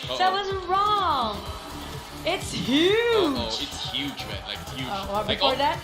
So I was wrong. It's huge. It's huge, man. Like huge. Before that,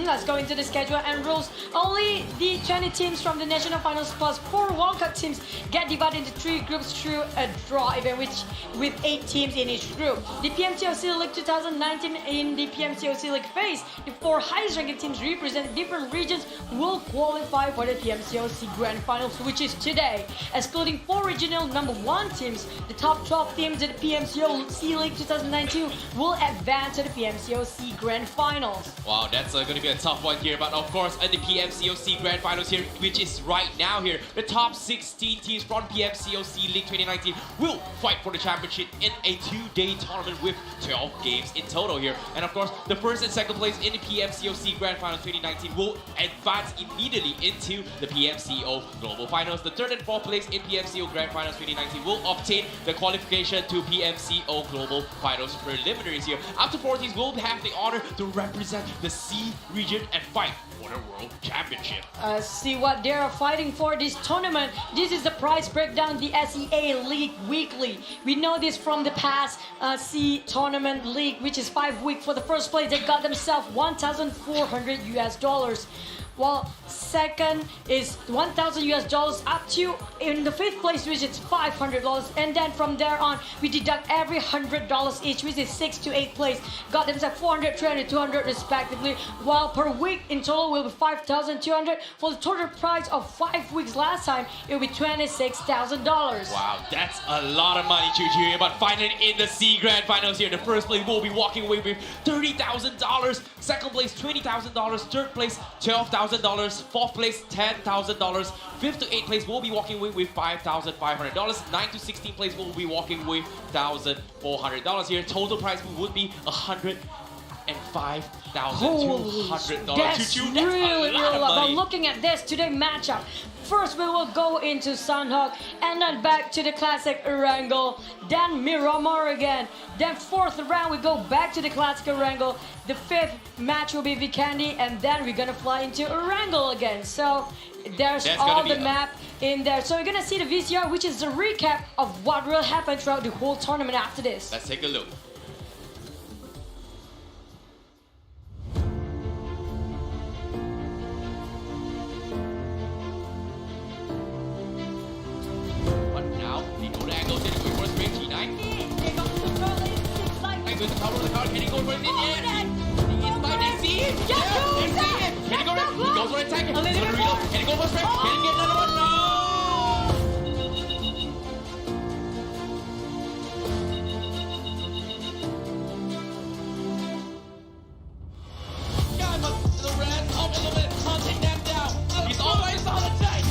let's go into the schedule and rules. Only the 20 teams from the national finals plus 4 World Cup teams get divided into 3 groups through a draw event, which with 8 teams in each group. The PMCO League 2019 in the PMCO League phase, the 4 highest ranked teams representing different regions will qualify for the PMCO Grand Finals, which is today. Excluding 4 regional number 1 teams, the top 12 teams in the PMCO League 2019 will advance to the PMCO Grand Finals. Wow, that's going to be a tough one here. But of course, at the PMCO Grand Finals here, which is right now here, the top 16 teams from PMCO League 2019 will fight for the championship in a 2-day tournament with 12 games in total here. And of course, the first and second place in the PMCO Grand Finals 2019 will advance immediately into the PMCO Global Finals. The third and fourth place in PMCO Grand Finals 2019 will obtain the qualification to PMCO Global Finals preliminaries here. After 4 teams will have the honor to represent the C region and fight for the World Championship. See what they are fighting for this tournament. This is the prize breakdown, the SEA League Weekly. We know this from the past C Tournament League, which is 5 weeks. For the first place, they got themselves $1,400 US. While second is $1,000 US up to in the 5th place, which is $500, and then from there on we deduct every $100 each, which is 6th to 8th place. Got themselves $400, $300, $200 respectively. While per week in total will be $5,200. For the total price of 5 weeks last time, it will be $26,000. Wow, that's a lot of money, Choo Choo. But finally in the C Grand Finals here, the first place will be walking away with $30,000. Second place $20,000. Third place $12,000. Fourth place $10,000. 5th to 8th place will be walking away with $5,500. 9th to 16th place will be walking with $1,400 here. Total prize would be $105,200. That's really but looking at this today matchup, first we will go into Sanhok and then back to the classic erangel, then Miramar again. Then 4th round we go back to the classic erangel. The 5th match will be Vikendi, and then we're gonna fly into erangel again. So there's all the map in there. So we're gonna see the VCR, which is the recap of what will happen throughout the whole tournament after this. Let's take a look. With the power of the card, can he go for it? Yeah, they see it. They see it. Can he go right? He goes for attack. Can he go for strike? Can he get another one? No! God, the red top element hunting them down. He's always on attack.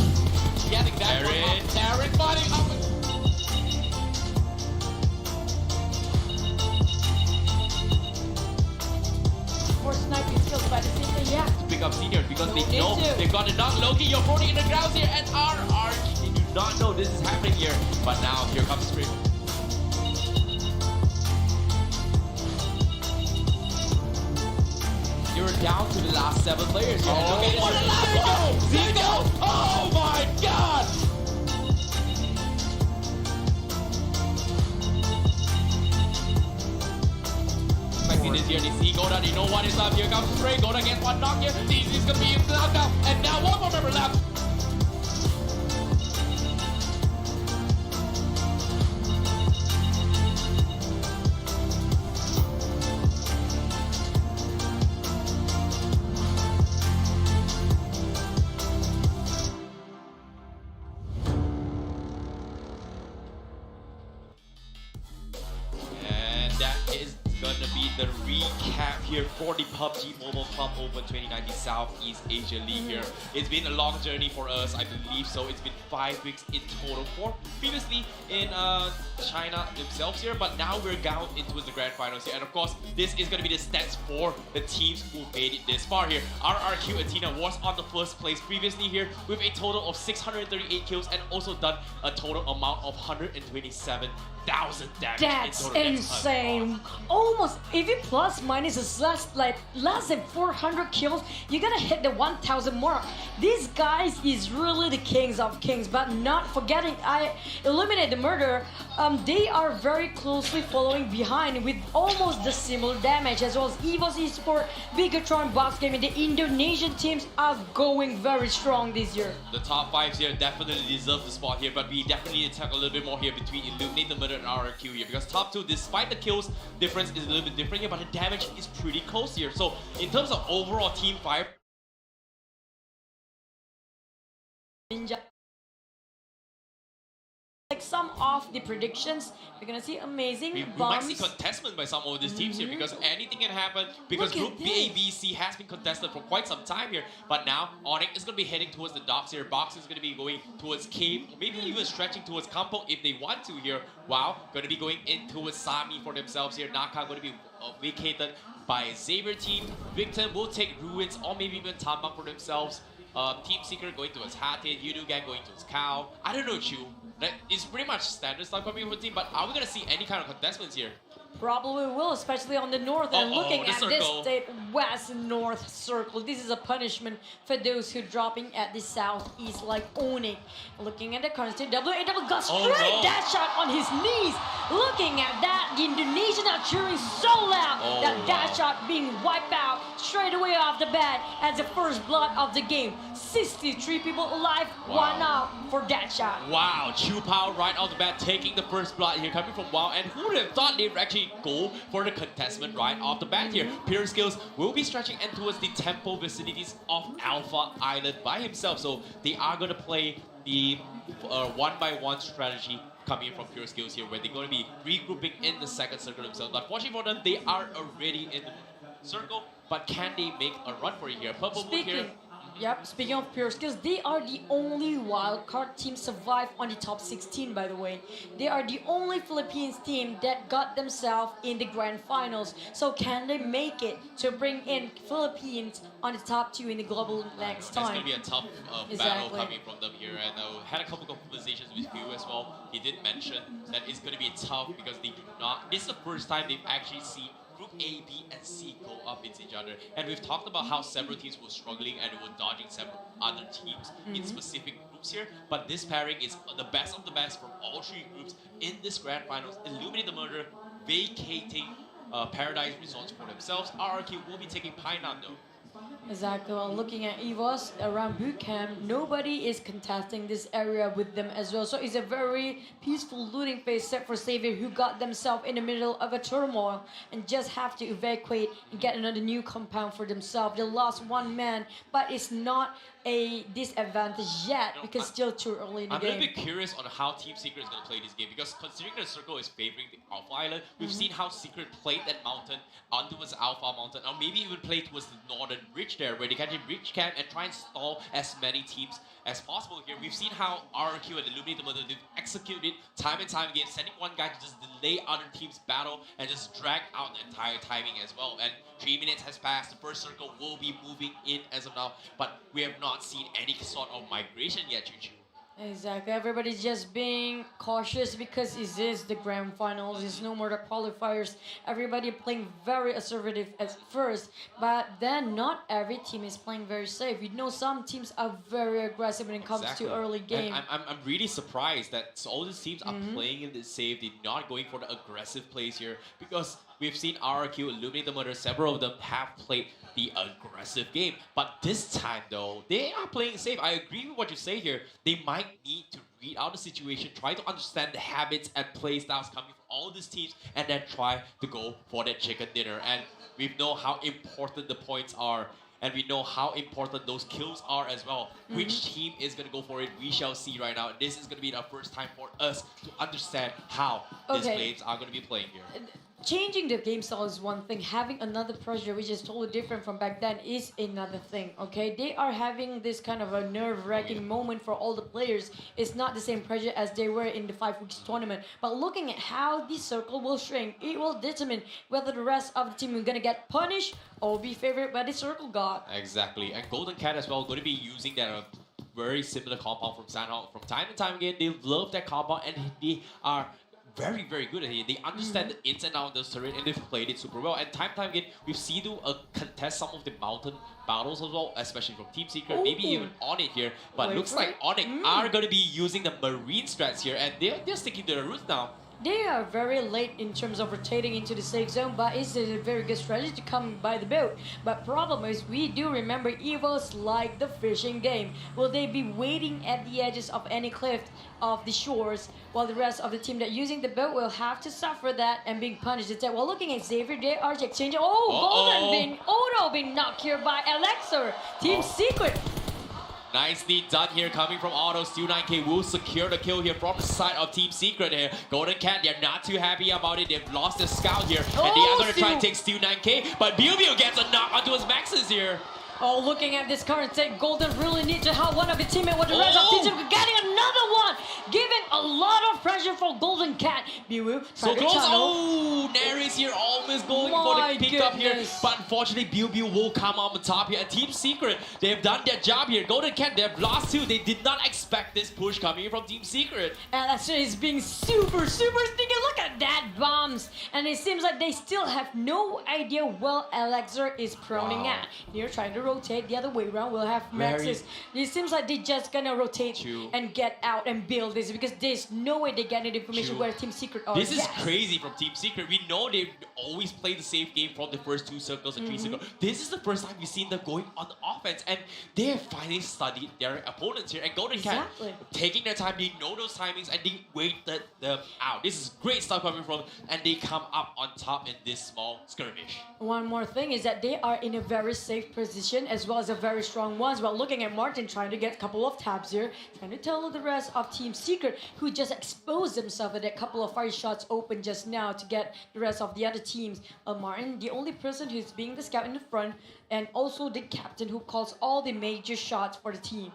Getting that one. Darren fighting up. Sniping skills by the system, yeah. Pick up senior because they know they've got to knock Loki. You're floating in the ground here, and RR, they do not know this is happening here. But now here comes Spring. You're down to the last 7 players here. Oh, what a last Zico! Oh my God! This here, they see Goda, they know what is up. Here comes Spray. Goda gets one knock here. This is gonna be a knockout. And now one more member left. And that is gonna be the recap here for the Pubgmobile Club Open 2019 Southeast Asia League here. It's been a long journey for us, I believe so. It's been 5 weeks in total. 4 previously in China themselves here, but now we're down into the Grand Finals here. And of course, this is gonna be the stats for the teams who made it this far here. RRQ Athena was on the first place previously here with a total of 638 kills and also done a total amount of 127,000 damage. That's in total. insane. Oh almost, if you plus minus is less than 400 kills, you're gonna hit the 1000 mark. These guys is really the kings of kings, but not forgetting I eliminate the murder. They are very closely following behind with almost the similar damage, as well as EVO's Esport, Bigatron, Box Gaming. The Indonesian teams are going very strong this year. The top 5s here definitely deserve the spot here, but we definitely need to talk a little bit more here between Illuminate the Murder and RRQ here, because top 2, despite the kills, difference is a little bit different here, but the damage is pretty close here. So in terms of overall team fire, Ninja. Like some of the predictions, we're gonna see amazing we bombs. might see contestment by some of these teams here, because anything can happen, because Look at Group B, A, B, C has been contested for quite some time here, but now Onyx is going to be heading towards the docks here, Box is going to be going towards Cave, maybe even stretching towards Campo if they want to here. Wow, going to be going in towards Sami for themselves here. Naka going to be vacated by Xavier team. Victor will take Ruins or maybe even Tambang for themselves. Team Seeker going towards Hatin, Yudu Gang going towards Cow. I don't know, Chu. It's pretty much standard stuff coming from the team, but are we going to see any kind of contestants here? Probably will, especially on the north. And looking the at circle. this state west north circle, this is a punishment for those who dropping at the southeast like Onyx. Looking at the constant double got straight that shot on his knees. Looking at that, the Indonesians are cheering so loud that shot being wiped out straight away off the bat as the first blood of the game. 63 people alive, one out for that shot. Wow, Chu Pao right off the bat taking the first blood here coming from WoW, and who would have thought they would actually go for the contestment right off the bat here. Pure Skills will be stretching in towards the temple vicinities of Alpha Island by himself, so they are going to play the 1-by-1 strategy coming from Pure Skills here, where they're going to be regrouping in the second circle themselves. Unfortunately for them, they are already in the circle, but can they make a run for it here? Purple Moon here. Speaking of Pure Skills, they are the only wildcard team survive on the top 16, by the way. They are the only Philippines team that got themselves in the grand finals. So can they make it to bring in Philippines on the top 2 in the global next time? It's going to be a tough battle coming from them here. And I had a couple of conversations with Hugh as well. He did mention that it's going to be tough because they do not... This is the first time they've actually seen Group A, B, and C go up against each other. And we've talked about how several teams were struggling and were dodging several other teams in specific groups here. But this pairing is the best of the best from all 3 groups in this grand finals. Illuminate the Murder, vacating Paradise Resorts for themselves. RRQ will be taking Painan though. Exactly. Well, looking at EVOS around boot camp, nobody is contesting this area with them as well. So it's a very peaceful looting phase, except for Xavier, who got themselves in the middle of a turmoil and just have to evacuate and get another new compound for themselves. They lost 1 man, but it's not a disadvantage yet because still too early in the game. I'm a little bit curious on how Team Secret is going to play this game, because considering the circle is favoring the Alpha Island, we've seen how Secret played that mountain on towards Alpha Mountain, or maybe even play towards the northern ridge there, where they can reach camp and try and stall as many teams as possible here. We've seen how RRQ and Illuminate the Mother, they've executed time and time again, sending one guy to just delay other teams' battle and just drag out the entire timing as well. And 3 minutes has passed, the first circle will be moving in as of now, but we have not seen any sort of migration yet, Chuchu. Exactly. Everybody's just being cautious because it is the grand finals. It's no more the qualifiers. Everybody playing very assertive at first, but then not every team is playing very safe. You know, some teams are very aggressive when it comes to early game. And I'm really surprised that all these teams are playing in this safe. They're not going for the aggressive plays here, because we've seen RRQ, Illuminate the Murder, several of them have played the aggressive game. But this time, though, they are playing safe. I agree with what you say here. They might need to read out the situation, try to understand the habits and play styles coming from all these teams, and then try to go for that chicken dinner. And we know how important the points are, and we know how important those kills are as well. Which team is going to go for it, we shall see right now. This is going to be the first time for us to understand how these players are going to be playing here. Changing the game style is one thing. Having another pressure, which is totally different from back then, is another thing. Okay, they are having this kind of a nerve-wracking moment for all the players. It's not the same pressure as they were in the 5 weeks tournament. But looking at how the circle will shrink, it will determine whether the rest of the team is gonna get punished or be favored by the circle god. Exactly, and Golden Cat as well going to be using that very similar compound from sanhok from time to time again. They love that compound, and they are very, very good at it. They understand the ins and outs of this terrain and they've played it super well. And time again, we've seen them contest some of the mountain battles as well, especially from Team Secret, maybe even Onyx here. But looks like Onyx are going to be using the Marine strats here, and they're sticking to the roots now. They are very late in terms of rotating into the safe zone, but it's a very good strategy to come by the boat. But problem is, we do remember Evo's like the fishing game. Will they be waiting at the edges of any cliff of the shores, while the rest of the team that using the boat will have to suffer that and being punished instead? While looking at Xavier, they are exchanging. Golden being Auto being knocked here by Alexer. Team Secret. Nicely done here, coming from Auto. Still 9K will secure the kill here from the side of Team Secret here. Golden Cat, they're not too happy about it. They've lost their scout here. And they are going to try and take Still 9K. But Pubg gets a knock onto his maxes here. Oh, looking at this current state, Golden really needs to help one of his teammates with the rest of Team Secret. Getting another one! Giving a lot of pressure for Golden Cat. Biwu, so close. Oh, Naris here almost going for the pickup here. But unfortunately, Biu will come on the top here. And Team Secret, they've done their job here. Golden Cat, they've lost two. They did not expect this push coming from Team Secret. Alexer is being super sneaky. Look at that bombs. And it seems like they still have no idea where Alexer is proning at. They're trying to rotate the other way around. We'll have maxes. It seems like they're just gonna rotate and get out and build this because there's no way they get any information where Team Secret are. This is crazy from Team Secret. We know they always play the safe game from the first 2 circles and 3 circles. This is the first time we've seen them going on offense, and they have finally studied their opponents here. And Golden Cat taking their time. They know those timings and they waited them out. This is great stuff coming from, and they come up on top in this small skirmish. One more thing is that they are in a very safe position as well as a very strong ones. While looking at Martin trying to get a couple of tabs here, trying to tell the rest of Team Secret, who just exposed themselves with a couple of fire shots open just now to get the rest of the other teams. Martin, the only person who's being the scout in the front, and also the captain who calls all the major shots for the team.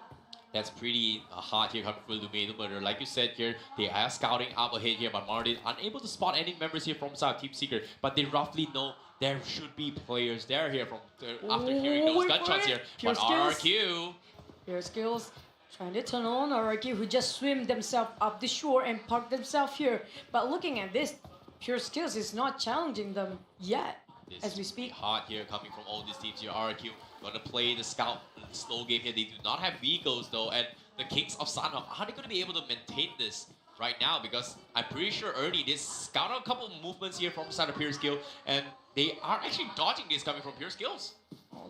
That's pretty hard here coming from Illuminator Murder. Like you said here, they are scouting up ahead here, but Martin unable to spot any members here from side Team Secret, but they roughly know there should be players there here from after hearing those gunshots here. But RRQ. Pure Skills trying to tunnel on RRQ, who just swim themselves up the shore and park themselves here. But looking at this, Pure Skills is not challenging them yet. As we speak. Hard here coming from all these teams here. RRQ gonna play the scout slow game here. They do not have vehicles though, and the Kings of Sanhok, how are they gonna be able to maintain this right now? Because I'm pretty sure Ernie did scout out a couple of movements here from the side of Pure Skill, and they are actually dodging this coming from Pure Skills.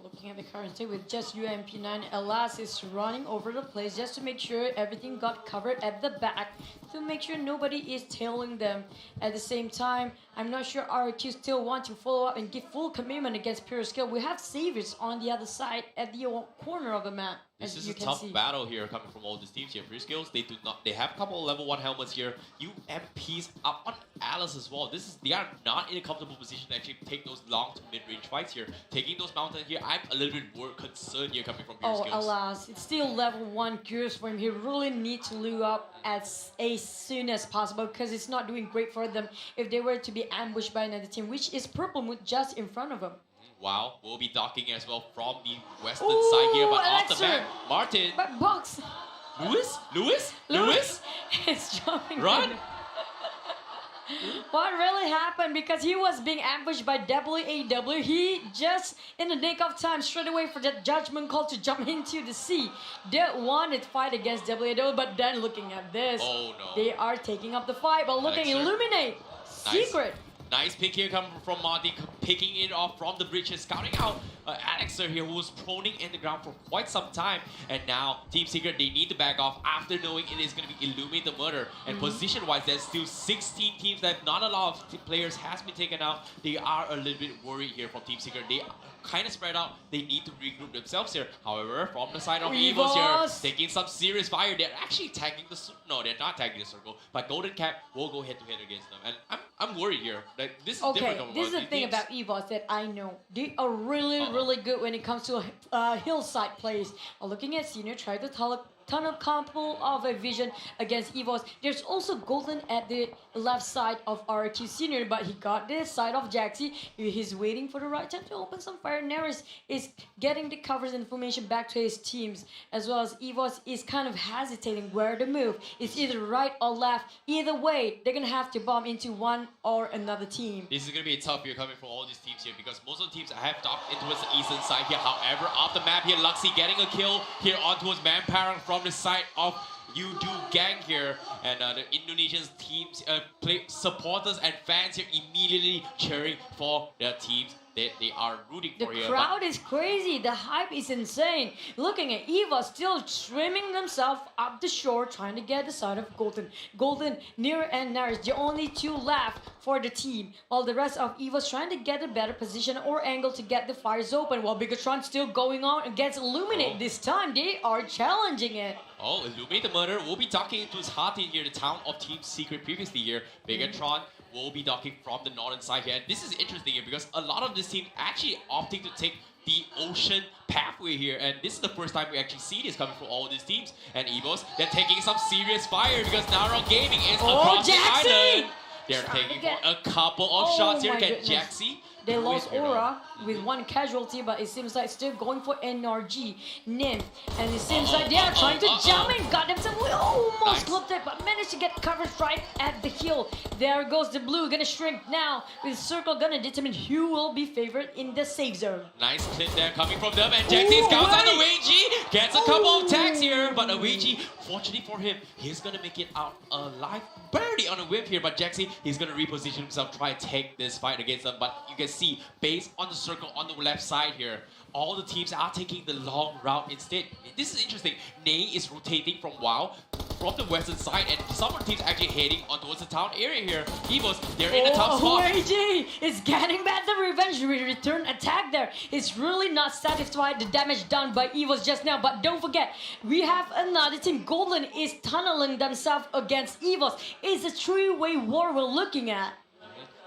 Looking at the current state with just UMP9, Elas is running over the place just to make sure everything got covered at the back, to make sure nobody is tailing them. At the same time, I'm not sure RQ still want to follow up and give full commitment against Pure Skill. We have Saviors on the other side at the corner of the map. This is a tough battle here coming from all these teams here. Pure Skills, they have a couple of level 1 helmets here. UMPs up on Alice as well. They are not in a comfortable position to actually take those long to mid-range fights here. Taking those mountains here, I'm a little bit more concerned here coming from Pure Skills. Oh, alas, it's still level 1 curious for him. He really needs to loot up as soon as possible because it's not doing great for them if they were to be ambushed by another team, which is Purple Moon just in front of him. Wow, we'll be docking as well from the western side here, but off the back, Martin. But Box. Lewis? It's jumping. Run! What really happened? Because he was being ambushed by WAW. He just, in the nick of time, straight away for that judgment call to jump into the sea. They wanted to fight against WAW, but then looking at this, they are taking up the fight. But looking, Illuminate, Secret. Nice pick here coming from Marty, picking it off from the bridges, scouting out Alexer here, who was proning in the ground for quite some time. And now, Team Secret, they need to back off after knowing it is going to be Illuminate the Murder. And position-wise, there's still 16 teams that not a lot of players has been taken out. They are a little bit worried here from Team Secret. They kind of spread out. They need to regroup themselves here. However, from the side of Evos here, taking some serious fire. They're actually tagging the... No, they're not tagging the circle. But Golden Cat will go head-to-head against them. And I'm worried here Like, this is Okay, different. this is the these thing teams. about EVOS that I know. They are really good when it comes to hillside plays. Looking at Senior, try to tunnel couple of a vision against EVOS. There's also Golden at the left side of RQ Senior, but he got this side of Jaxi. He's waiting for the right time to open some fire. Neris is getting the covers information back to his teams, as well as EVOS is kind of hesitating where to move. It's either right or left. Either way, they're gonna have to bomb into one or another team. This is going to be a tough year coming from all these teams here because most of the teams have docked in towards the eastern side here. However, off the map here, Luxy getting a kill here on towards Manpower from the side of Udu Gang here. And the Indonesian teams, supporters and fans here immediately cheering for their teams that they are rooting The for here. crowd is crazy. The hype is insane. Looking at Eva still swimming themselves up the shore, trying to get the side of Golden. Golden, Near, and Naris, the only two left for the team, while the rest of Eva's trying to get a better position or angle to get the fires open. While Bigatron still going on against Illuminate. This time they are challenging it. Oh, Illuminate the Murder will be docking into his hot team here, the town of Team Secret previously here. Bigatron will be docking from the northern side here. And this is interesting here because a lot of this team actually opting to take the ocean pathway here. And this is the first time we actually see this coming from all these teams. And Evos, they're taking some serious fire because Narrow Gaming is across the island. They're taking for a couple of shots here. Get Jaxi. They lost Aura with one casualty, but it seems like still going for NRG, Nymph, and it seems like they are trying to jump in. Got themselves almost clipped it, but managed to get covered right at the heel. There goes the blue, gonna shrink now. With Circle gonna determine who will be favored in the safe zone. Nice clip there coming from them, and Jaxi counts on Awegi. Gets a couple of tags here, but Awegi, fortunately for him, he's gonna make it out alive. Barely on a whip here, but Jaxi, he's gonna reposition himself, try to take this fight against them. But you can see, based on the circle on the left side here, all the teams are taking the long route instead. This is interesting. Ney is rotating from WoW from the western side, and some of the teams actually heading on towards the town area here. Evos, they're in the top spot. OAG is getting back the revenge return attack there. It's really not satisfied the damage done by Evos just now, but don't forget, we have another team. Golden is tunneling themselves against Evos. It's a three-way war we're looking at.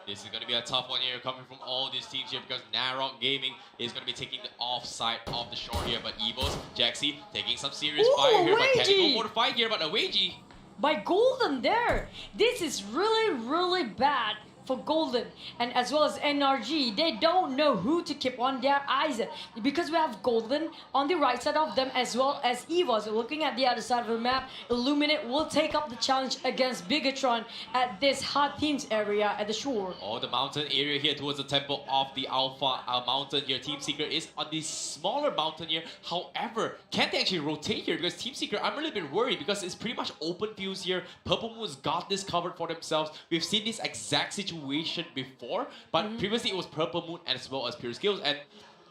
This is going to be a tough one here coming from all these teams here because Narok Gaming is going to be taking the offside of the shore here. But Evos, Jaxi taking some serious fire here. But can he go for the fight here? But Awegi. By Golden there. This is really bad for Golden, and as well as NRG. They don't know who to keep on their eyes at, because we have Golden on the right side of them as well as Evos. Looking at the other side of the map, Illuminate will take up the challenge against Bigatron at this hot teams area at the shore. Oh, the mountain area here towards the temple of the Alpha mountain here. Team Secret is on the smaller mountain here. However, can they actually rotate here? Because Team Secret, I'm a little bit worried because it's pretty much open views here. Purple Moon's got this covered for themselves. We've seen this exact situation before, but previously it was Purple Moon as well as Pure Skills, and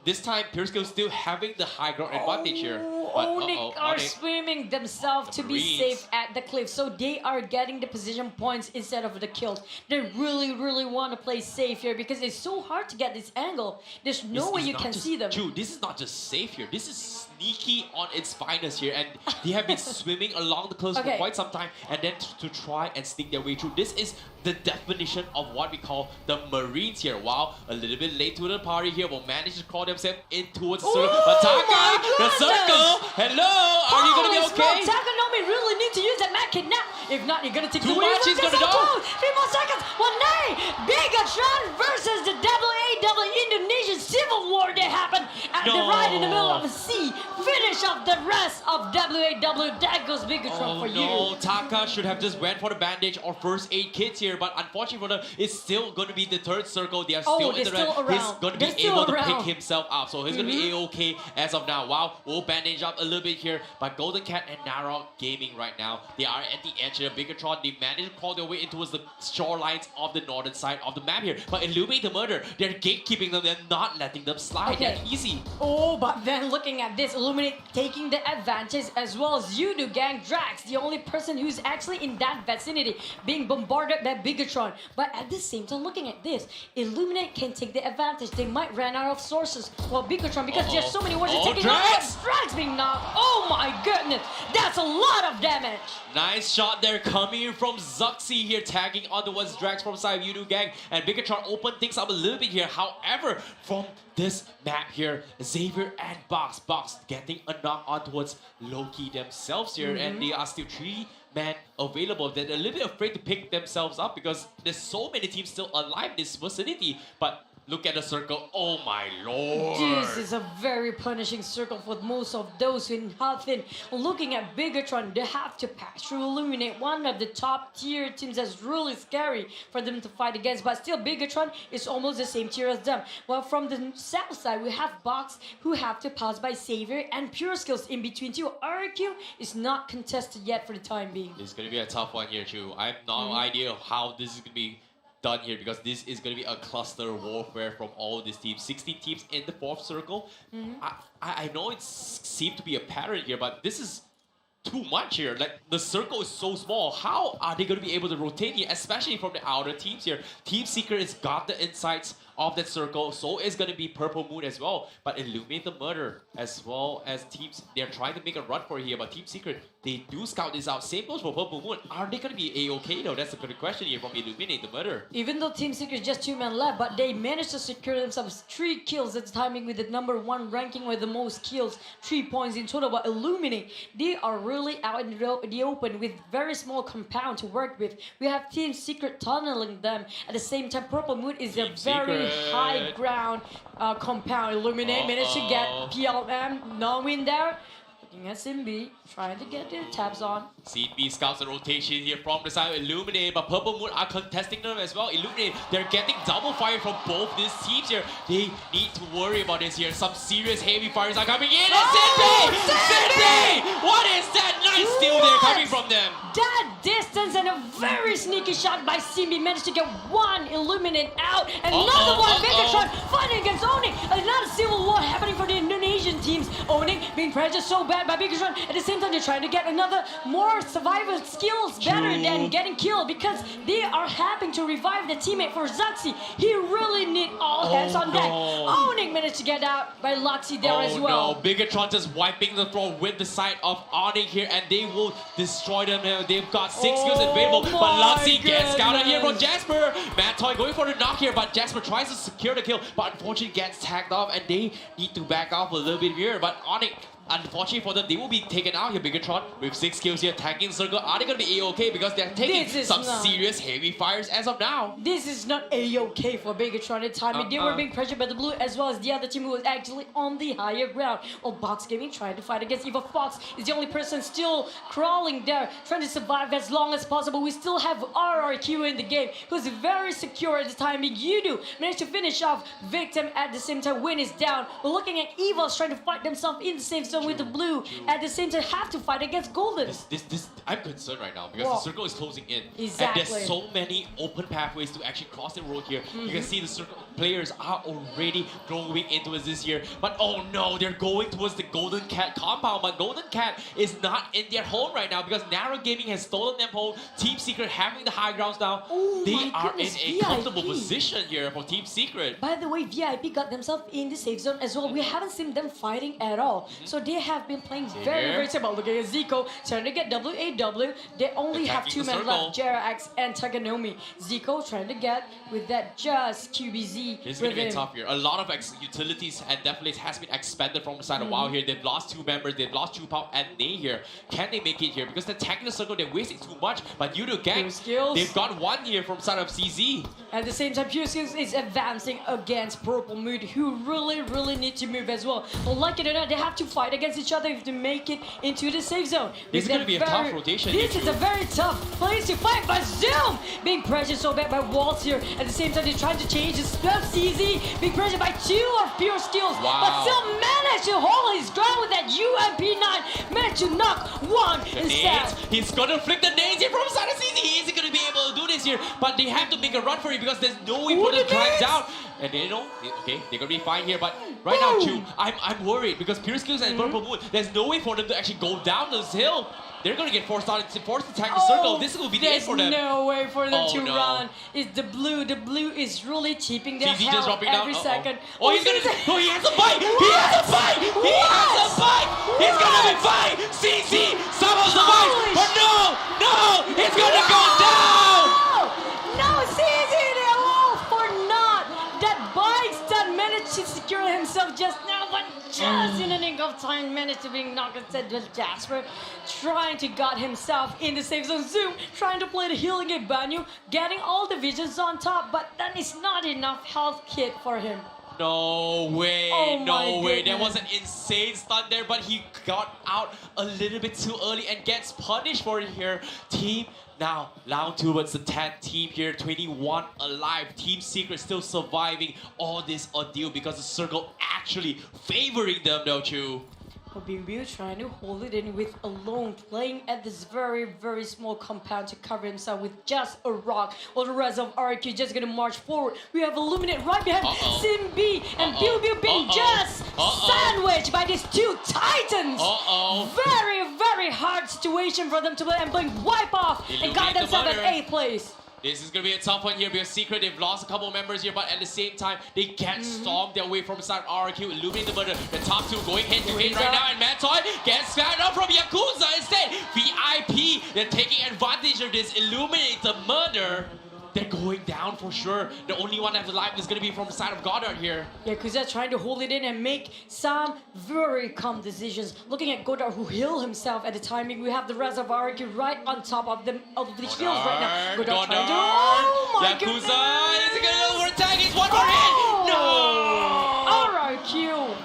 this time Pure Skills still having the high ground advantage here. But Onyx are swimming themselves to be safe at the cliff, so they are getting the position points instead of the kills. They really want to play safe here because it's so hard to get this angle. There's no way you can see them. True, this is not just safe here. This is sneaky on its finest here, and they have been swimming along the coast for quite some time, and then to try and sneak their way through. This is the definition of what we call the Marines here. Wow, a little bit late to the party here, will manage to crawl themselves in towards the circle. But Taka, the circle! Hello, are you gonna be okay? Takanomi really need to use that mad kid now. If not, you're gonna take Too much, he's gonna die. 3 more seconds. One day, Bigatron versus the AAA Indonesian Civil War that happened at the right in the middle of the sea. Finish off the rest of WAW. That goes Bigatron for you. No, Taka should have just went for the bandage or first aid kits here, but unfortunately for them, it's still going to be the third circle. They are still in the red. He's going to be able to pick himself up, so he's going to be a-okay as of now. Wow, we'll bandage up a little bit here, but Golden Cat and Narrow Gaming right now, they are at the edge of Bigatron. They managed to crawl their way into the shorelines of the northern side of the map here, but Illuminate the Murder, they're gatekeeping them. They're not letting them slide that easy. Oh, but then looking at this, Illuminate taking the advantage as well as you do, Gang. Drax, the only person who's actually in that vicinity, being bombarded by Bigatron. But at the same time, looking at this, Illuminate can take the advantage. They might run out of sources. Well, Bigatron, because there's so many wars taking out. Drax being knocked. Oh my goodness. goodness, that's a lot of damage. Nice shot there coming in from Zuxi here, tagging on the ones drags from side of Yudu Gang. And Bigatron opened things up a little bit here. However, from this map here, Xavier and Box getting a knock on towards Loki themselves here. And they are still 3 men available. They're a little bit afraid to pick themselves up because there's so many teams still alive in this vicinity. But look at the circle. Oh my lord. This is a very punishing circle for most of those who have been looking at Bigatron. They have to pass through Illuminate, one of the top tier teams that's really scary for them to fight against. But still, Bigatron is almost the same tier as them. Well, from the south side, we have Box who have to pass by Xavier and Pure Skills in between too. RQ is not contested yet for the time being. It's going to be a tough one here too. I have no idea of how this is going to be done here because this is going to be a cluster warfare from all these teams. 16 teams in the 4th circle. I know it seemed to be a pattern here, but this is too much here. Like, the circle is so small. How are they going to be able to rotate here, especially from the outer teams here? Team Secret has got the insights of that circle, so is going to be Purple Moon as well. But Illuminate the Murder as well as teams, they're trying to make a run for it here, but Team Secret, they do scout this out. Same goes for Purple Moon. Are they going to be A-okay though? That's the good question here from Illuminate the Murder. Even though Team Secret is just 2 men left, but they managed to secure themselves 3 kills at the timing with the #1 ranking with the most kills, 3 points in total. But Illuminate, they are really out in the open with very small compound to work with. We have Team Secret tunneling them. At the same time, Purple Moon is a very high ground compound. Illuminate managed to get PLM, no win there. Looking at Simbi, trying to get their tabs on. CB scouts the rotation here from the side of Illuminate, but Purple Moon are contesting them as well. Illuminate, they're getting double fire from both these teams here. They need to worry about this here. Some serious heavy fires are coming in. And Cindy! What is that? Nice steal there coming from them. That distance and a very sneaky shot by Simbi managed to get 1 Illuminate out. Another one, Bigatron fighting against Owning. Another civil war happening for the Indonesian teams. Owning being pressured so bad by Bigatron. At the same time, they're trying to get another more survival skills better than getting killed because they are having to revive the teammate for Zuxi. He really need all hands on deck. Owning managed to get out by Luxy there as well. No, Bigatron just wiping the floor with the side of Onyx here, and they will destroy them. They've got 6 kills available, but Luxy gets scouted here from Jasper. Mad Toy going for the knock here, but Jasper tries to secure the kill, but unfortunately gets tagged off, and they need to back off a little bit here. But Onyx, unfortunately for them, they will be taken out here. Bigatron with 6 kills here, tagging circle. Are they going to be A-okay? Because they're taking some serious heavy fires as of now. This is not A-okay for Bigatron at the time. They were being pressured by the blue as well as the other team who was actually on the higher ground. Box Gaming trying to fight against Eva Fox. Is the only person still crawling there, trying to survive as long as possible. We still have RRQ in the game, who's very secure at the time. Yudu managed to finish off Victim at the same time. Win is down. We're looking at Eva's trying to fight themselves in the same zone with the blue. At the same time, have to fight against Golden. I'm concerned right now because the circle is closing in. Exactly. And there's so many open pathways to actually cross the road here. You can see the circle players are already going into this here. But oh no, they're going towards the Golden Cat compound. But Golden Cat is not in their home right now because Narrow Gaming has stolen them home. Team Secret having the high grounds now. They are in a comfortable position here for Team Secret. By the way, VIP got themselves in the safe zone as well. We haven't seen them fighting at all. So they have been playing very stable. Looking at Zico trying to get WAW. They only have 2 men left, JRX and Taganomi. Zico trying to get with that just QBZ. It's going to be tough here. A lot of utilities and definitely has been expanded from the side of WoW here. They've lost 2 members. They've lost Chupao and Ney here. Can they make it here? Because they're attacking the circle, they're wasting too much. But Yudu Gang, they've got 1 here from side of CZ. At the same time, Pure Skills is advancing against Purple Moon, who really need to move as well. But like it or not, they have to fight against each other to make it into the safe zone. This is going to be a tough rotation. This is a very tough place to fight, but Zoom being pressured so bad by Waltz here. At the same time, they're trying to change the spell. CZ being pressured by 2 of Pure Skills, but still managed to hold his ground with that UMP9. Managed to knock 1 instead. He's going to flick the nades here from side of CZ. He isn't going to be able to do this here, but they have to make a run for it because there's no way for them to drag down. And they know, okay, they're going to be fine here, but right now, Chu, I'm worried because Pure Skills and Purple Moon, there's no way for them to actually go down this hill. They're going to get forced to attack the circle. This will be the end for them. There's no way for them to run. It's the blue. The blue is really cheaping their health every second. He's going to... Oh, he has a bite! He has a bite! He has a bite! He's going to be fine! CZ managed to be knocked instead with Jasper, trying to got himself in the safe zone. Zoom trying to play the healing game. Banyu getting all the visions on top, but that is not enough health kit for him. No way, Oh no my way. There goodness. was an insane stun there, but he got out a little bit too early and gets punished for it here. Team now down towards the 10th team here, 21 alive. Team Secret still surviving all this ordeal because the circle actually favoring them, don't you? Pubg trying to hold it in with alone, playing at this very small compound to cover himself with just a rock. While the rest of RQ just gonna march forward. We have Illuminate right behind Simbi and Pubg being just sandwiched by these two titans. Very hard situation for them to play and playing wipe off and got themselves at 8th place. This is going to be a tough one here because Secret, they've lost a couple of members here, but at the same time, they can't storm their way from the side of RQ, illuminating the murder. The top two going head-to-head right now, and Matoy gets slammed up from Yakuza instead. VIP, they're taking advantage of this, illuminate the murder. They're going down for sure. The only one left alive is going to be from the side of Goddard here. Yakuza trying to hold it in and make some very calm decisions. Looking at Goddard who healed himself at the timing. We have the rest of RQ right on top of them of the shields right now. Goddard trying to... Oh my Yakuza goodness! is going to go for attack. It's one more hit. No! RQ.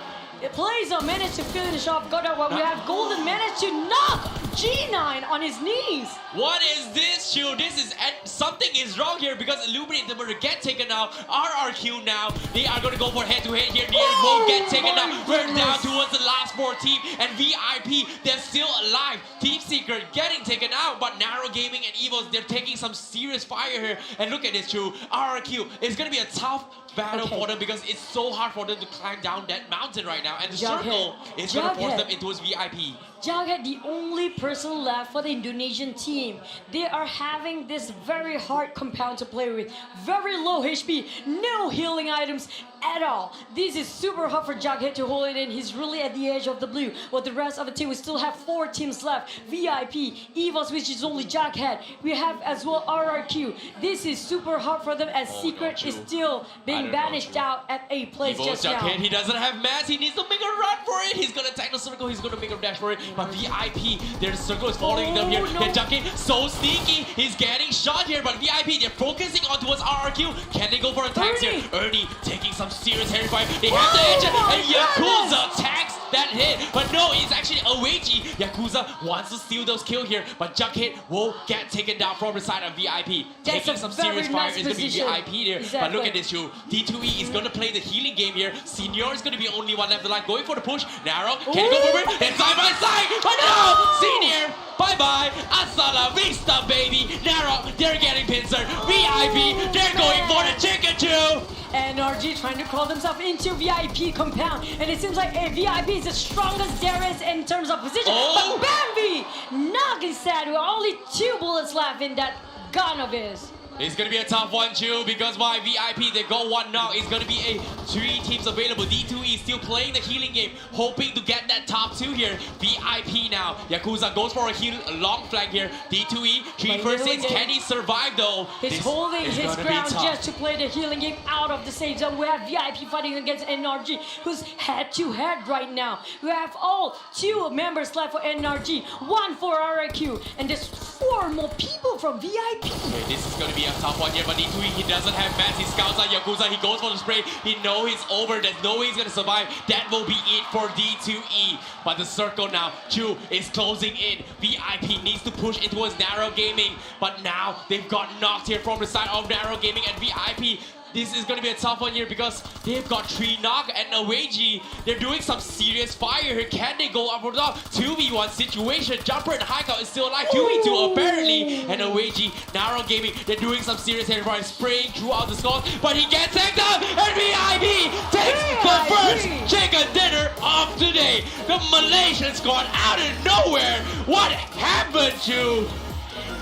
It plays on managed to finish off Goddard while we have Golden managed to knock G9 on his knees. What is this, Chu? This is something is wrong here because Illuminate the murder get taken out. RRQ now, they are going to go for head-to-head here. They will get taken out. We're down towards the last 4 team, and VIP, they're still alive. Team Secret getting taken out, but Narrow Gaming and Evos, they're taking some serious fire here. And look at this, Chu. RRQ is going to be a tough battle for them because it's so hard for them to climb down that mountain right now, and the circle is going to force them into his VIP. Jughead, the only person left for the Indonesian team. They are having this very hard compound to play with. Very low HP, no healing items at all. This is super hard for Jughead to hold it in. He's really at the edge of the blue. While the rest of the team, we still have 4 teams left. VIP, EVOS, which is only Jughead. We have as well RRQ. This is super hard for them as Secret is still being banished out at 8th place just now. Jughead, he doesn't have mass. He needs to make a run for it. He's going to attack the circle. He's going to make a dash for it. But VIP, their circle is following them here. No. And Jughead, so sneaky. He's getting shot here. But VIP, they're focusing on towards RRQ. Can they go for attacks here? Ernie taking some serious heavy fire. They have the engine. And Yakuza attacks that hit. But no, it's actually Aweji. Yakuza wants to steal those kills here. But Jughead will get taken down from the side of VIP. That's taking some serious fire is going to be VIP here. Exactly. But look at this, Chu. D2E is going to play the healing game here. Senior is going to be only one left alive. Going for the push. Narrow. Can he go for it? And side by side. But no! Senior. Bye-bye. Hasta la vista, baby. Narrow. They're getting pincer. VIP. They're going for the chicken, too. NRG trying to crawl themselves into VIP compound, and it seems like VIP is the strongest there is in terms of position. But Bambi knocking sad with only 2 bullets left in that gun of his. It's going to be a tough one, too, because why VIP, they got 1 knock. It's going to be a 3 teams available. D2E still playing the healing game, hoping to get that top 2 here. VIP now. Yakuza goes for a long flank here. D2E, 3 first hits. Can he survive, though? He's holding his ground just to play the healing game out of the safe zone. We have VIP fighting against NRG, who's head-to-head right now. We have all 2 members left for NRG, 1 for RIQ, and there's 4 more people from VIP. Okay, this is going to be a tough one here, but D2E, he doesn't have mass. He scouts out Yakuza. He goes for the spray. He knows he's over. There's no way he's going to survive. That will be it for D2E. But the circle now, Chu is closing in. VIP needs to push into his Narrow Gaming. But now they've got knocked here from the side of Narrow Gaming, and VIP, this is going to be a tough one here because they've got 3 knock and Aweji. They're doing some serious fire here. Can they go up or down? 2v1 situation. Jumper and Haikal is still alive. 2v2 apparently. And Aweji, Narrow Gaming, they're doing some serious heavy fire, spraying throughout the skulls. But he gets taken out, and VIP takes the first chicken dinner of today. The Malaysian squad out of nowhere. What happened to?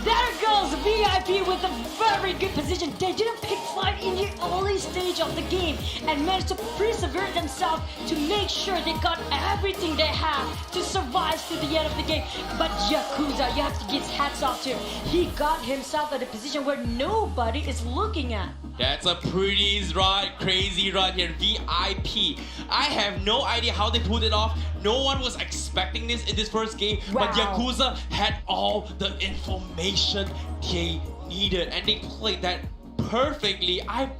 There goes VIP with a very good position. They didn't pick fight in the early stage of the game and managed to persevere themselves to make sure they got everything they have to survive to the end of the game. But Yakuza, you have to give hats off to him. He got himself at a position where nobody is looking at. That's a pretty run, crazy run here. VIP. I have no idea how they pulled it off. No one was expecting this in this first game, but Wow. Yakuza had all the information they needed, and they played that perfectly. I'm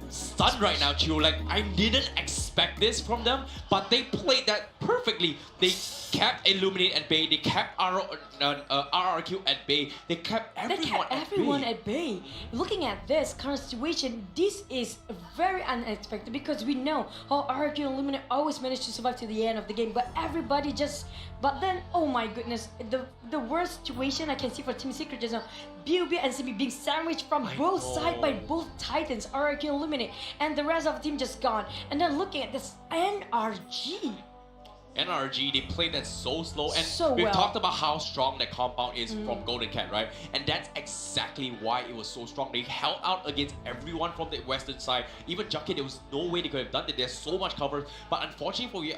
stunned right now, Chiu. Like, I didn't expect this from them, but they played that perfectly. They kept Illuminate at bay. They kept RRQ at bay. They kept everyone At bay. Looking at this current situation, this is very unexpected because we know how RRQ and Illuminate always manage to survive to the end of the game, but everybody just. But then, oh my goodness, the worst situation I can see for Team Secret is now Pubg and CB being sandwiched from both sides by both Titans, RRQ and Illuminate, and the rest of the team just gone. And then looking at this NRG. NRG, they played that so slow, and So we've well. talked about how strong that compound is from Golden Cat, right? And that's exactly why it was so strong. They held out against everyone from the western side. Even Junket, there was no way they could have done it. There's so much cover, but unfortunately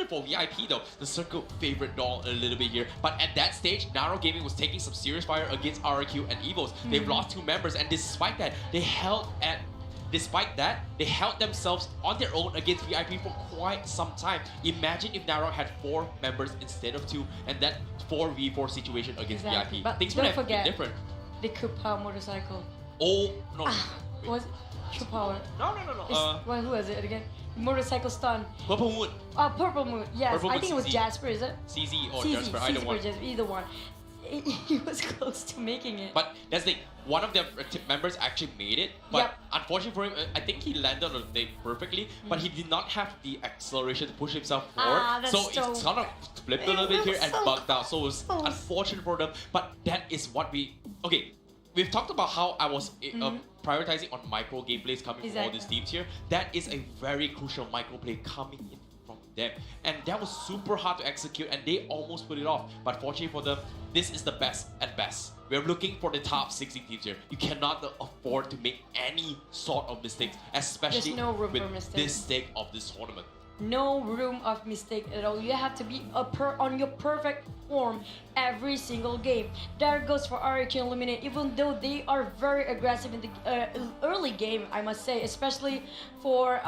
for VIP though, the Circle favored doll a little bit here. But at that stage, Naro Gaming was taking some serious fire against RRQ and Evos. They've lost 2 members, and despite that, they held themselves on their own against VIP for quite some time. Imagine if Naro had 4 members instead of 2, and that 4v4 situation against Exactly. VIP. But Things don't would have been forget, different. the Kupa motorcycle. Oh, no. Was it True Power? No. Well, who was it again? Motorcycle stun. Purple Moon, Purple Moon. Yes, Purple I Moon think it was CZ. Jasper, is it? CZ, or CZ, Jasper, either CZ one. or Jasper, either one. He was close to making it. But that's the one of their members actually made it, but Yep. unfortunately for him, I think he landed on the thing perfectly, but he did not have the acceleration to push himself forward. That's So it's kind of flipped a little bit here and so bugged out. So it was close. unfortunate for them, but that is what we've talked about how I was prioritizing on micro gameplays coming from all these Exactly. teams here. That is a very crucial micro play coming in from them, and that was super hard to execute, and they almost put it off. But fortunately for them, this is the best at best. We're looking for the top 16 teams here. You cannot afford to make any sort of mistakes, especially There's no room with for mistakes. this stake of this tournament. No room of mistake at all. You have to be on your perfect form every single game. There goes for RRQ and Illuminate, even though they are very aggressive in the early game, I must say, especially for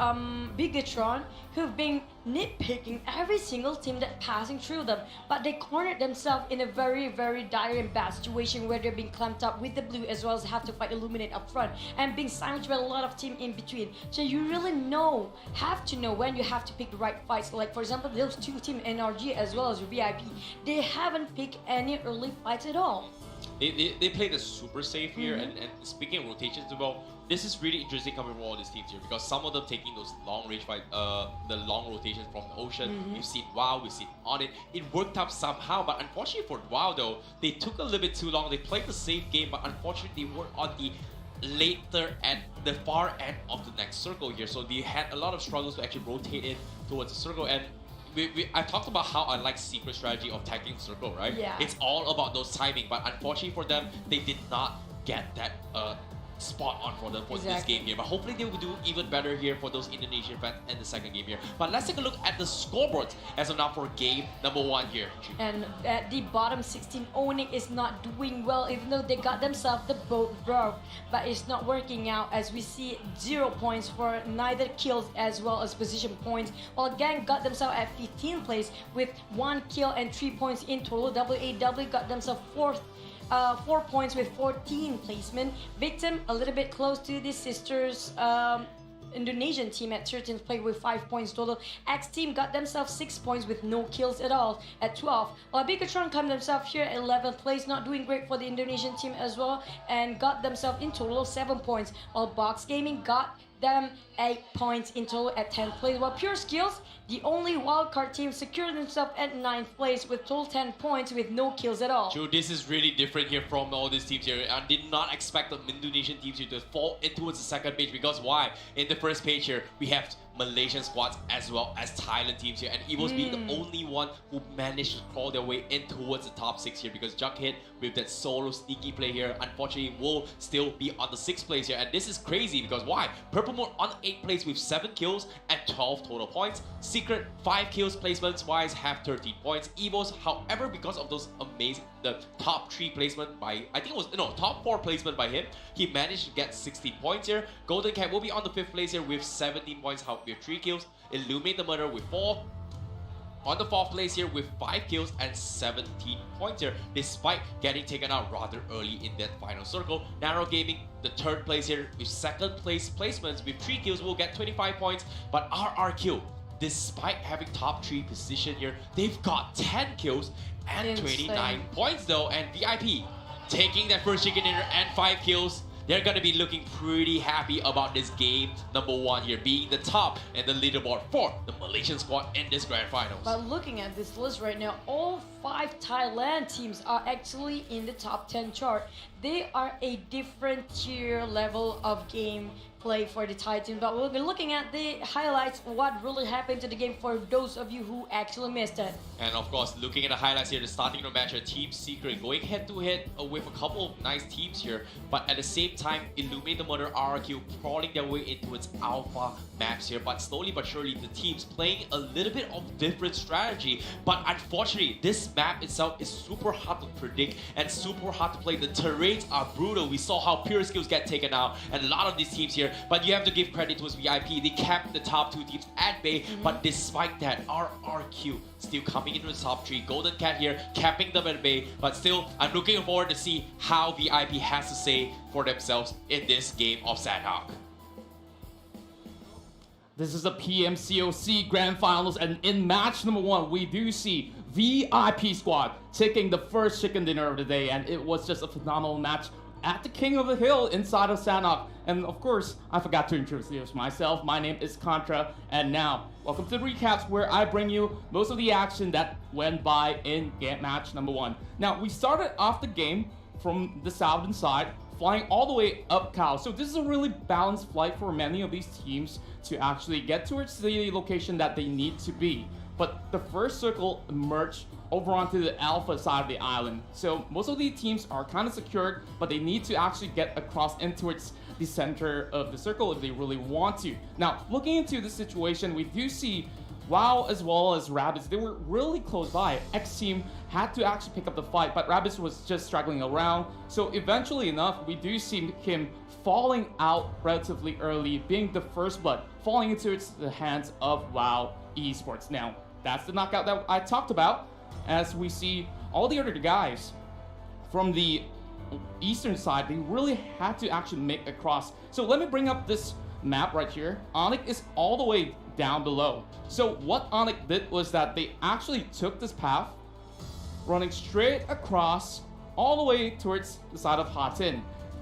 Bigatron, who've been nitpicking every single team that passing through them, but they cornered themselves in a very, very dire and bad situation where they're being clamped up with the blue as well as have to fight Illuminate up front and being sandwiched by a lot of team in between. So you really have to know when you have to pick the right fights. Like for example, those 2 teams, NRG as well as VIP, they haven't picked any early fights at all. They played it super safe here, and speaking of rotations as well, this is really interesting coming from all these teams here because some of them taking those long range fight, the long rotations from the ocean. We've seen WoW, we've seen Audit. It worked out somehow, but unfortunately for WoW though, they took a little bit too long. They played the safe game, but unfortunately they were on the later at the far end of the next circle here, so they had a lot of struggles to actually rotate in towards the circle. And I talked about how I like secret strategy of tagging circle, right? Yeah. It's all about those timing, but unfortunately for them, they did not get that spot on for them for this game here. But hopefully they will do even better here for those Indonesian fans in the second game here. But let's take a look at the scoreboards as of now for game number 1 here. And at the bottom 16, Onyx is not doing well, even though they got themselves the boat broke. But it's not working out as we see 0 points for neither kills as well as position points. While Gang got themselves at 15th place with 1 kill and 3 points in total. WAW got themselves 4 points with 14 placement. Victim a little bit close to the sisters Indonesian team at 13th place with 5 points total. X team got themselves 6 points with no kills at all at 12. While Bigatron come themselves here at 11th place, not doing great for the Indonesian team as well, and got themselves in total 7 points. While Box Gaming got them 8 points in total at 10th place. While Pure Skills, the only wildcard team, secured themselves at 9th place with total 10 points with no kills at all. True, this is really different here from all these teams here. I did not expect the Indonesian teams here to fall into the second page because why? In the first page here, we have Malaysian squads as well as Thailand teams here, and Evo's being the only one who managed to crawl their way in towards the top 6 here, because Jughead with that solo sneaky play here unfortunately will still be on the 6th place here. And this is crazy because why? Purple Moon on 8th place with 7 kills and 12 total points. Secret 5 kills placements wise have 13 points. Evo's, however, because of those amazing, the top 3 placement by, I think it was, no, top 4 placement by him, he managed to get 16 points here. Golden Cat will be on the 5th place here with 17 points, with 3 kills. Illuminate the Murder with 4. On the 4th place here with 5 kills and 17 points here, despite getting taken out rather early in that final circle. Narrow Gaming, the 3rd place here with 2nd place placements with 3 kills, will get 25 points. But RRQ, despite having top 3 position here, they've got 10 kills and 29 points though. And VIP taking that first chicken dinner and 5 kills. They're going to be looking pretty happy about this game number 1 here, being the top and the leaderboard for the Malaysian squad in this grand finals. But looking at this list right now, all 5 Thailand teams are actually in the top 10 chart. They are a different tier level of game play for the Thai team. But we'll be looking at the highlights, what really happened to the game for those of you who actually missed it. And of course, looking at the highlights here, the starting of the match, Team Secret going head to head with a couple of nice teams here, but at the same time, Illuminate the Murder RRQ crawling their way into its alpha maps here. But slowly but surely, the teams playing a little bit of different strategy. But unfortunately, this map itself is super hard to predict and super hard to play. The terrains are brutal. We saw how pure skills get taken out, and a lot of these teams here. But you have to give credit to his VIP. They kept the top 2 teams at bay. But despite that, RRQ still coming into the top 3. Golden Cat here capping them at bay. But still, I'm looking forward to see how VIP has to say for themselves in this game of Sanhok. This is the PMCOC Grand Finals, and in match number 1, we do see VIP squad taking the first chicken dinner of the day, and it was just a phenomenal match at the King of the Hill inside of Sanhok. And of course, I forgot to introduce myself. My name is Contra, and now, welcome to the recaps where I bring you most of the action that went by in match number 1. Now, we started off the game from the southern side, flying all the way up Cal. So this is a really balanced flight for many of these teams to actually get towards the location that they need to be. But the first circle emerged over onto the alpha side of the island. So most of the teams are kind of secured, but they need to actually get across in towards the center of the circle if they really want to. Now, looking into the situation, we do see WoW as well as Rabbids, they were really close by. X team had to actually pick up the fight, but Rabbids was just struggling around. So eventually enough, we do see him falling out relatively early, being the first blood, falling into the hands of WoW Esports. Now, that's the knockout that I talked about, as we see all the other guys from the eastern side, they really had to actually make a cross. So let me bring up this map right here. Onyx is all the way down below. So what Onyx did was that they actually took this path, running straight across all the way towards the side of Hatin,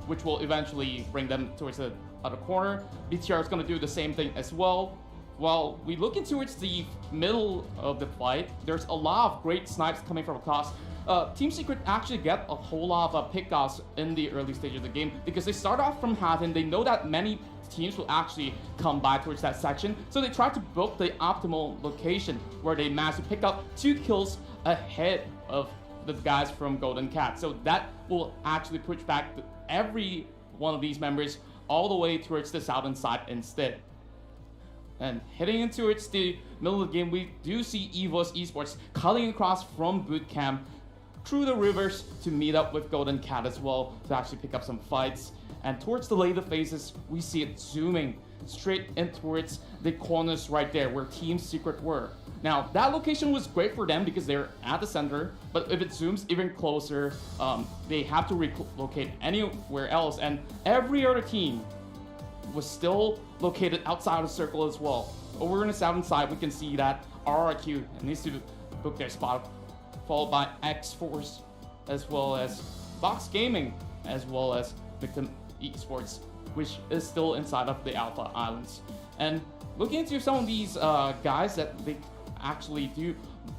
which will eventually bring them towards the other corner. BTR is going to do the same thing as well. While we look into towards the middle of the fight, there's a lot of great snipes coming from across. Team Secret actually get a whole lot of pickoffs in the early stage of the game because they start off from Hatin. They know that many teams will actually come by towards that section, so they try to book the optimal location where they manage to pick up 2 kills ahead of the guys from Golden Cat. So that will actually push back every one of these members all the way towards the southern side instead. And heading into towards the middle of the game, we do see Evo's Esports cutting across from boot camp through the rivers to meet up with Golden Cat as well to actually pick up some fights. And towards the later phases, we see it zooming straight in towards the corners right there where Team Secret were. Now, that location was great for them because they're at the center, but if it zooms even closer, they have to relocate anywhere else. And every other team was still located outside of the circle as well. Over on the southern side, we can see that RRQ needs to book their spot, followed by X-Force, as well as Box Gaming, as well as Victim Esports, which is still inside of the Alpha Islands. And looking into some of these guys that they actually do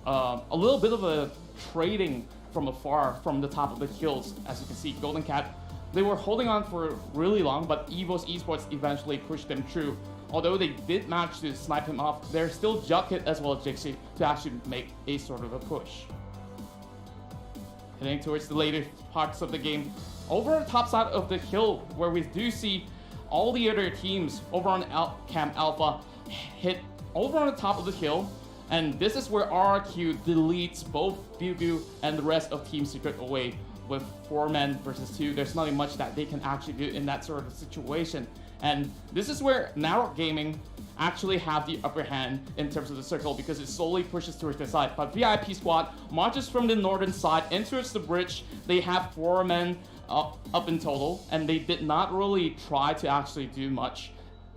a little bit of a trading from afar from the top of the hills. As you can see, Golden Cat, they were holding on for really long, but Evo's Esports eventually pushed them through. although they did manage to snipe him off, there's still Jughead as well as Jixie to actually make a sort of a push. Heading towards the later parts of the game, over on the top side of the hill, where we do see all the other teams over on Camp Alpha hit over on the top of the hill, and this is where RRQ deletes both Pubg and the rest of Team Secret away with 4 men versus 2. There's nothing much that they can actually do in that sort of situation. And this is where Narrow Gaming actually have the upper hand in terms of the circle because it slowly pushes towards the side. But VIP Squad marches from the northern side, enters the bridge. They have 4 men up in total, and they did not really try to actually do much,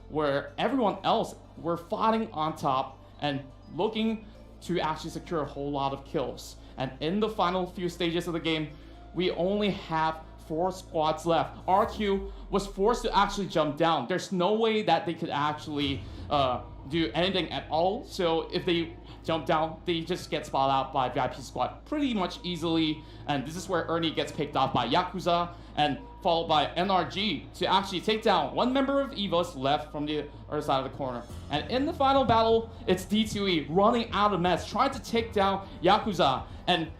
where everyone else were fighting on top and looking to actually secure a whole lot of kills. And in the final few stages of the game, we only have 4 squads left. RQ was forced to actually jump down. There's no way that they could actually do anything at all. So if they jump down, they just get spotted out by VIP Squad pretty much easily. And this is where Ernie gets picked off by Yakuza and followed by NRG to actually take down 1 member of EVOS left from the other side of the corner. And in the final battle, it's D2E running out of meds, trying to take down Yakuza. And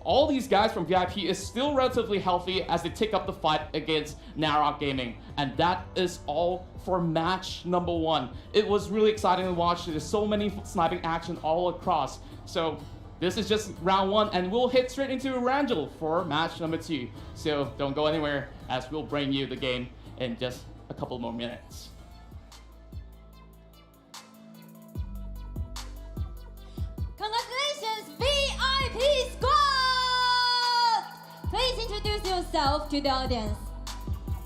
all these guys from VIP is still relatively healthy as they take up the fight against Narrow Gaming. And that is all for match number 1. It was really exciting to watch. There's so many sniping action all across. So this is just round 1, and we'll hit straight into erangel for match number 2. So don't go anywhere as we'll bring you the game in just a couple more minutes. Congratulations, VIP Squad! Please introduce yourself to the audience.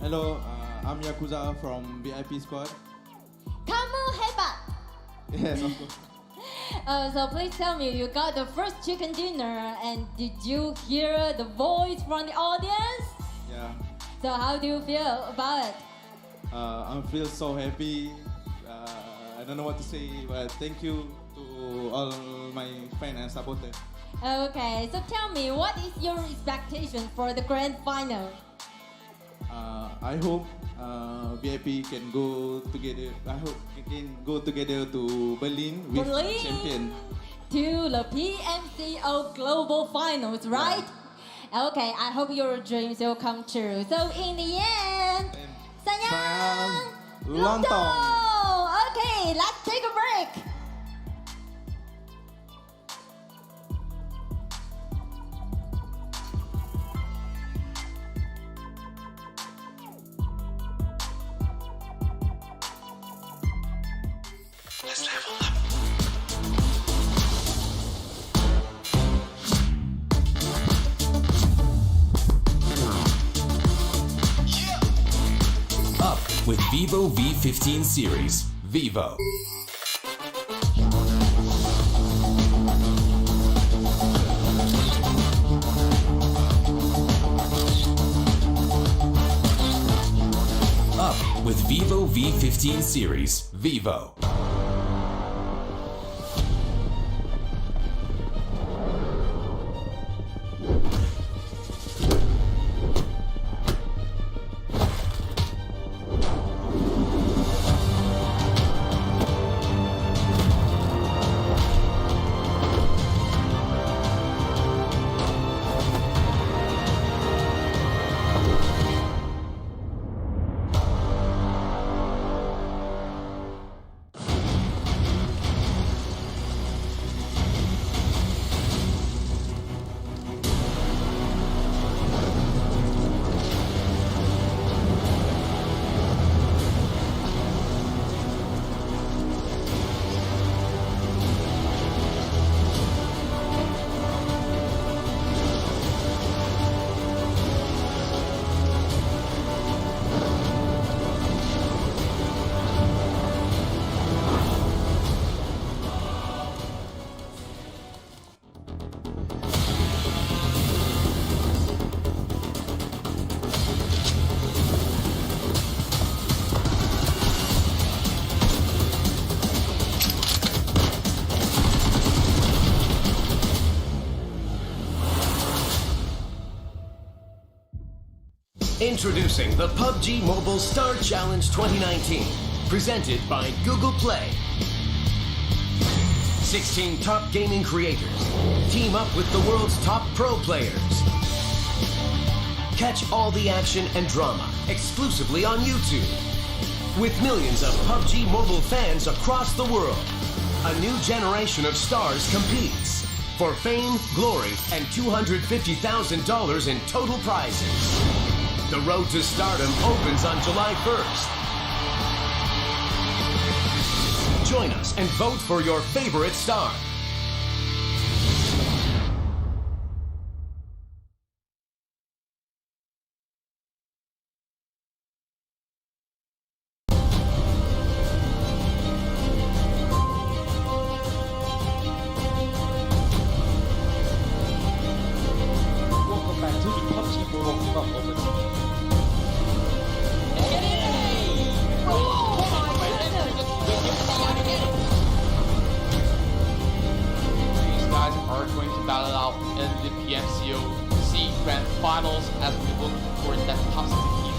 Hello, I'm Yakuza from VIP Squad. Kamu hebat! Yes, of course. So please tell me, you got the first chicken dinner, and did you hear the voice from the audience? Yeah, So how do you feel about it? I feel so happy. I don't know what to say, but thank you to all my fans and supporters. Okay, so tell me, what is your expectation for the grand final? I hope VIP can go together. I hope we can go together to Berlin with Berlin. champion. To the PMCO Global Finals, right? Okay, I hope your dreams will come true. So in the end, sayang Sayang lontong. lontong. Okay, let's take a break. Up with Vivo V15 series. Vivo. Up with Vivo V15 series. Vivo. Introducing the PUBG Mobile Star Challenge 2019. presented by Google Play. 16 top gaming creators team up with the world's top pro players. Catch all the action and drama exclusively on YouTube. With millions of PUBG Mobile fans across the world, a new generation of stars competes for fame, glory, and $250,000 in total prizes. The road to stardom opens on July 1st. Join us and vote for your favorite star. Welcome back to the PUBG Mobile Club Moments. These guys are going to battle out in the PMCO C Grand Finals as we look for that top 16 team.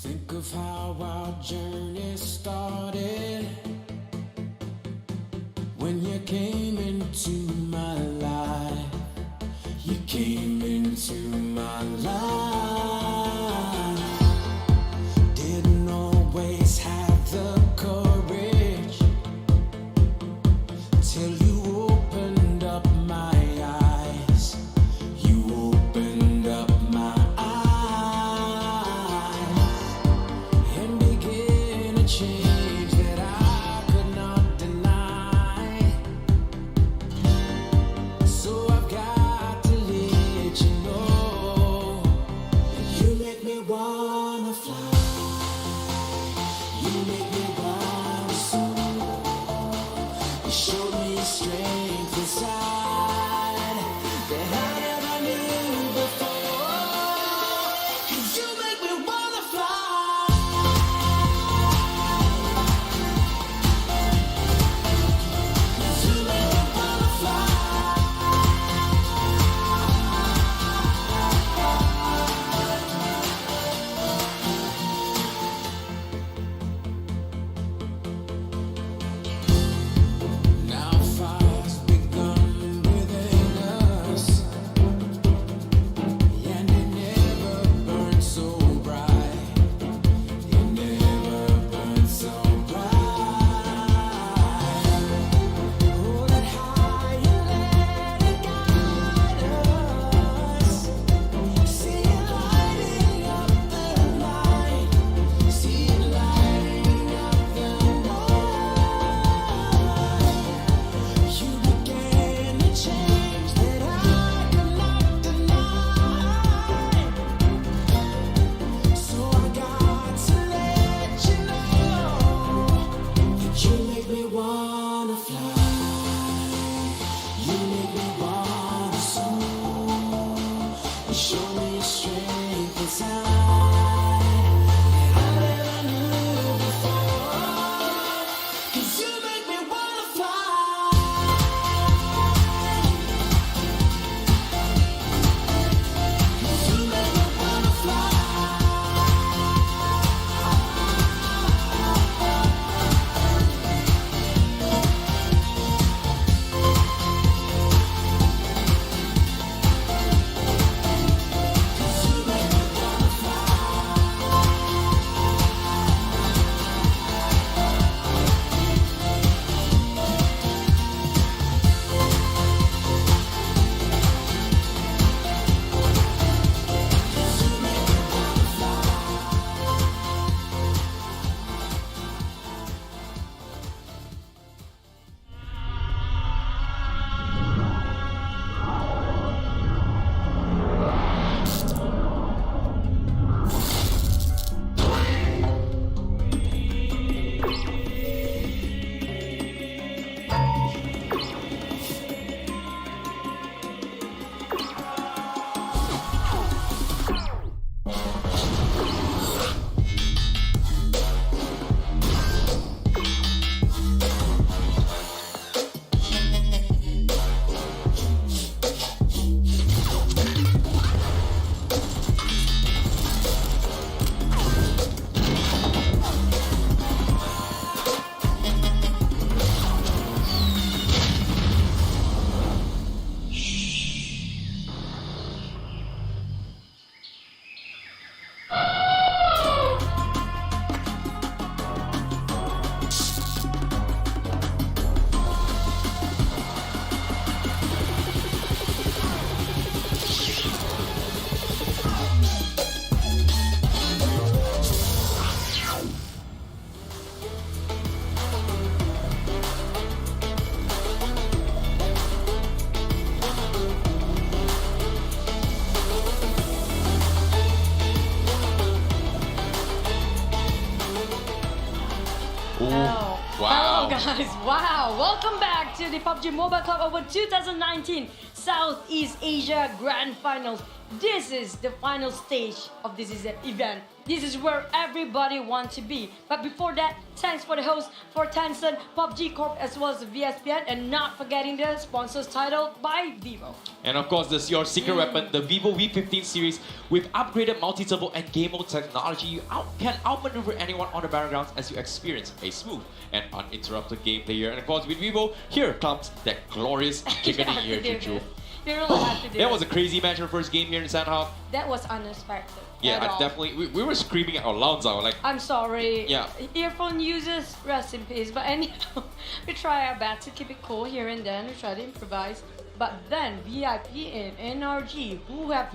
Think of how our journey started when you came into my life. You came into my life. Didn't always have the courage till you opened up my eyes. You opened up my change that I could not deny. So I've got to let you know show me strength inside that I never knew before. 'Cause you make me wanna fly. 'Cause you make me wanna fly. Hello. Wow. Hello guys, wow. Welcome back to the PUBG Mobile Club Open 2019 Southeast Asia Grand Finals. This is the final stage of this event. This is where everybody wants to be. But before that, thanks for the host for Tencent, Pubg Corp as well as VSPN, and not forgetting the sponsors title by Vivo. And of course, this is your secret weapon, the Vivo V15 series. With upgraded multi-turbo and game mode technology, you can outmaneuver anyone on the battlegrounds as you experience a smooth and uninterrupted gameplay here. And of course, with Vivo, here comes that glorious chicken in ear Juju. You really have to do That it. was a crazy match in the first game here in Sanhok. That was unexpected. Yeah, at I all. definitely. We were screaming our lungs out. Like, I'm sorry. Yeah. Earphone users, rest in peace. But anyhow, we try our best to keep it cool here and then. We try to improvise. But then VIP and NRG, who have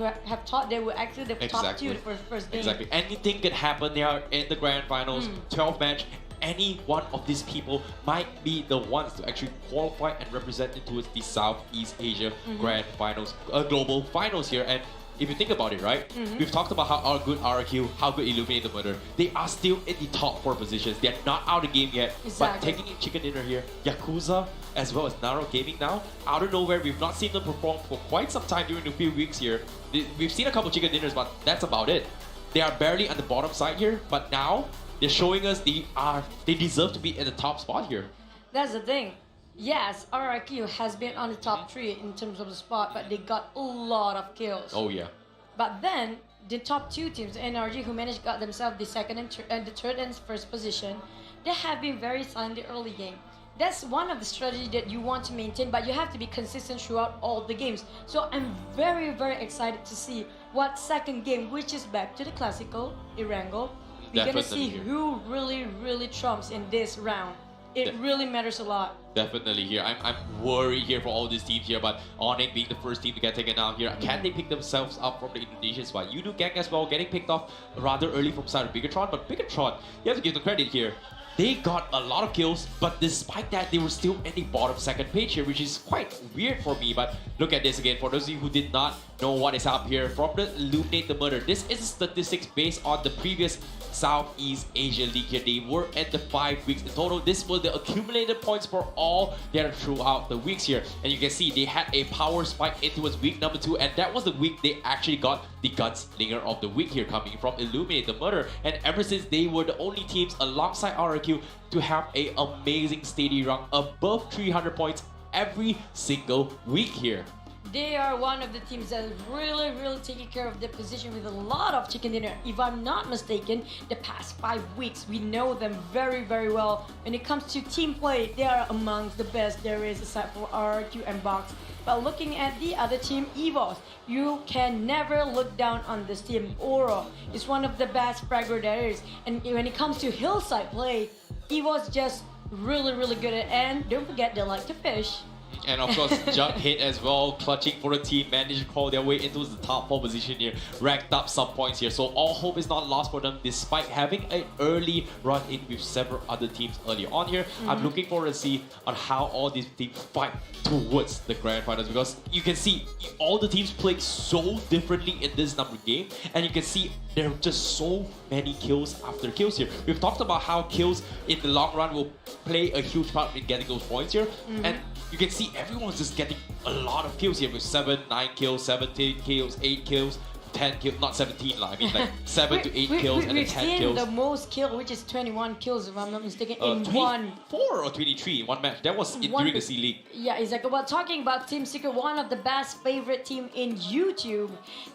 thought they were actually the top two for the first game. Exactly. Anything could happen there in the grand finals, 12 match. Any one of these people might be the ones to actually qualify and represent into the Southeast Asia Grand Finals, global finals here. And if you think about it, right, we've talked about how good RQ, how good Illuminate the Murder. They are still in the top 4 positions. They're not out of the game yet. Exactly. But taking in chicken dinner here, Yakuza as well as Naro Gaming now, out of nowhere, we've not seen them perform for quite some time during the few weeks here. We've seen a couple chicken dinners, but that's about it. They are barely on the bottom side here, but now they're showing us they deserve to be in the top spot here. That's the thing. Yes, RRQ has been on the top 3 in terms of the spot, but they got a lot of kills. Oh yeah. But then the top 2 teams, NRG, who managed got themselves the second and the third and first position, they have been very silent in the early game. That's one of the strategy that you want to maintain, but you have to be consistent throughout all the games. So I'm very, very excited to see what second game, which is back to the classical erangel. We're gonna see who really trumps in this round. It really matters a lot. Definitely here. I'm worried here for all these teams here, but Onyx being the first team to get taken out here, can they pick themselves up from the Indonesian spot? Yudu Gang as well, getting picked off rather early from side of Bigatron, but Bigatron, you have to give them credit here. they got a lot of kills, but despite that, they were still in the bottom second page here, which is quite weird for me. But look at this again. For those of you who did not know what is up here, from the Illuminate the Murder, this is statistics based on the previous Southeast Asia League here. They were at the 5 weeks in total. This was the accumulated points for all that throughout the weeks here. And you can see they had a power spike into its week number 2, and that was the week they actually got the Gunslinger of the week here, coming from Illuminate the Murder. And ever since, they were the only teams alongside RRQ to have a amazing steady run above 300 points every single week here. They are one of the teams that is really taking care of their position with a lot of chicken dinner. If I'm not mistaken, the past 5 weeks, we know them very well. When it comes to team play, they are amongst the best there is, aside from RRQ and Box. But looking at the other team, EVOS, you can never look down on this team. Oro is one of the best fragger there is. And when it comes to hillside play, EVOS just really good at it. And don't forget, they like to fish. And of course, Jump hit as well, clutching for the team, managed to crawl their way into the top 4 position here, racked up some points here. So all hope is not lost for them, despite having an early run in with several other teams earlier on here. I'm looking forward to see on how all these teams fight towards the grand finals, because you can see all the teams played so differently in this number game, and you can see there are just so many kills after kills here. We've talked about how kills in the long run will play a huge part in getting those points here, and you can see everyone's just getting a lot of kills here with 7, 9 kills, 17 kills, 8 kills, 10 kills, not 17 lah, I mean like 7 to 8 kills and then 10 kills. We've seen the most kill, which is 21 kills if I'm not mistaken, in 24 or 23 in one match. That was during the C League. Yeah, exactly. Well, talking about Team Secret, one of the best favorite team in YouTube,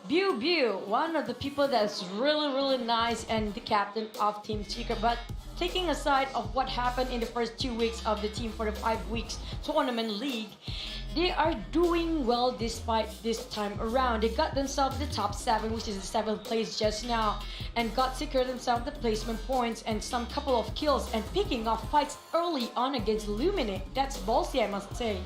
Pew, one of the people that's really nice and the captain of Team Secret. But taking aside of what happened in the first 2 weeks of the team for the 5 weeks tournament league, they are doing well despite this time around. They got themselves the top 7, which is the 7th place just now, and got secured themselves the placement points and some couple of kills and picking off fights early on against Luminate. That's ballsy, I must say.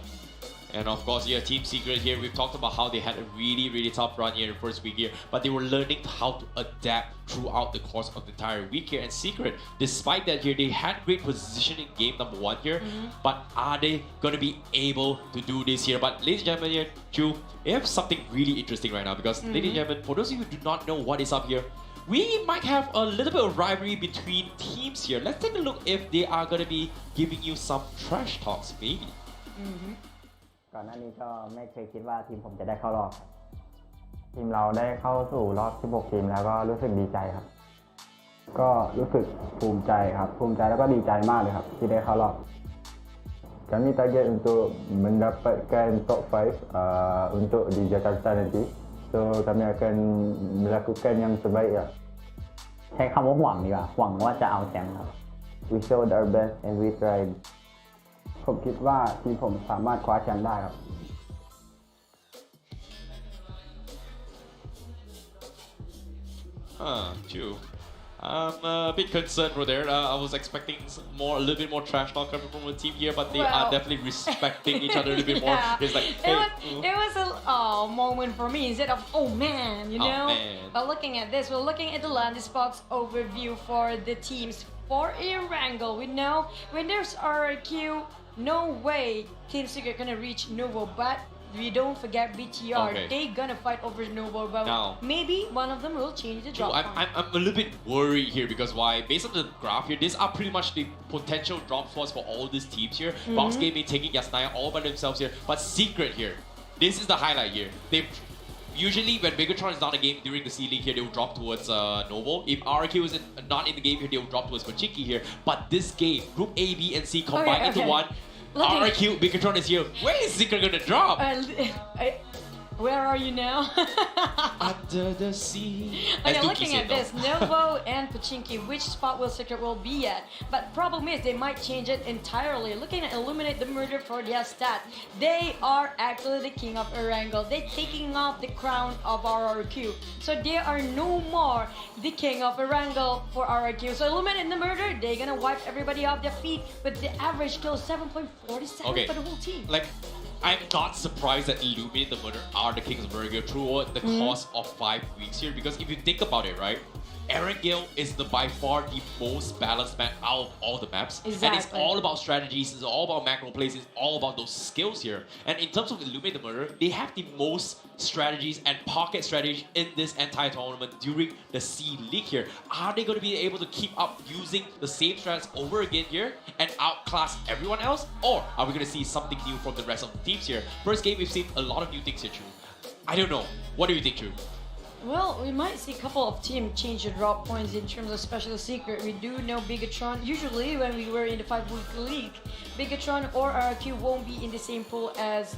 And of course, yeah, Team Secret here, we've talked about how they had a really tough run here in the first week here, but they were learning how to adapt throughout the course of the entire week here. And Secret, despite that here, they had great position in game number 1 here, but are they going to be able to do this here? But ladies and gentlemen here, Chu, we have something really interesting right now, because ladies and gentlemen, for those of you who do not know what is up here, we might have a little bit of rivalry between teams here. Let's take a look if they are going to be giving you some trash talks, maybe. ก่อนหน้านี้ก็ไม่เคยคิดว่าทีมผมจะได้เข้ารอบทีมเราได้เข้าสู่รอบ16ทีมแล้วก็รู้สึกดีใจครับก็รู้สึกภูมิใจครับภูมิใจแล้วก็ดีใจมากเลยครับที่ได้เข้ารอบ Kami target untuk mendapatkan top 5 untuk di Jakarta nanti, so kami akan melakukan yang terbaik lah. ใช้คำว่าหวังดีกว่าหวังว่าจะเอาแชมป์ครับ We showed our best and we tried. ผมคิดว่าทีมผมสามารถคว้าแชมป์ได้ครับ True. I'm a bit concerned for there. I was expecting a little bit more trash talk coming from the team here, but they are definitely respecting each other a little bit more. It's like, hey, it was a moment for me instead of oh man, you know. Man. But looking at this, we're looking at the Landisbox overview for the teams for erangel. We know when there's RRQ, no way Team Secret gonna reach Novo, but we don't forget BTR. Okay. They gonna fight over Novo, but now, maybe one of them will change the drop. I'm a little bit worried here, because why? Based on the graph here, these are pretty much the potential drop spots for all these teams here. Box Gaming taking Yasnaya all by themselves here, but Secret here, this is the highlight here. They usually when Bigatron is not in the game during the C League here, they will drop towards Novo. If RQ is not in the game here, they will drop towards Pachinki here. But this game, Group A, B, and C combined into one. RQ, Bigatron is here. Where is Secret gonna drop? Where are you now? Under the sea. Okay, looking at this, Novo and Pachinki, which spot will Secret will be at? But problem is they might change it entirely. Looking at Illuminate the Murder for their stat, they are actually the king of erangel. They're taking off the crown of RRQ. So they are no more the king of erangel for RRQ. So Illuminate the Murder, they're gonna wipe everybody off their feet, but the average kill is 7.47 for the whole team. Like, I'm not surprised that Illuminate the Murder are the Kings of Burger throughout the course of 5 weeks here, because if you think about it, right, Erangel is by far the most balanced map out of all the maps. And it's Exactly. all about strategies, it's all about macro plays, it's all about those skills here. And in terms of Illuminate the Murder, they have the most strategies and pocket strategies in this entire tournament during the C League here. Are they going to be able to keep up using the same strats over again here and outclass everyone else? Or are we going to see something new from the rest of the teams here? First game, we've seen a lot of new things here, Chu. I don't know. What do you think, Chu? Well, we might see a couple of teams change the drop points in terms of special secret. We do know Bigatron, usually when we were in the 5-week league, Bigatron or RQ won't be in the same pool as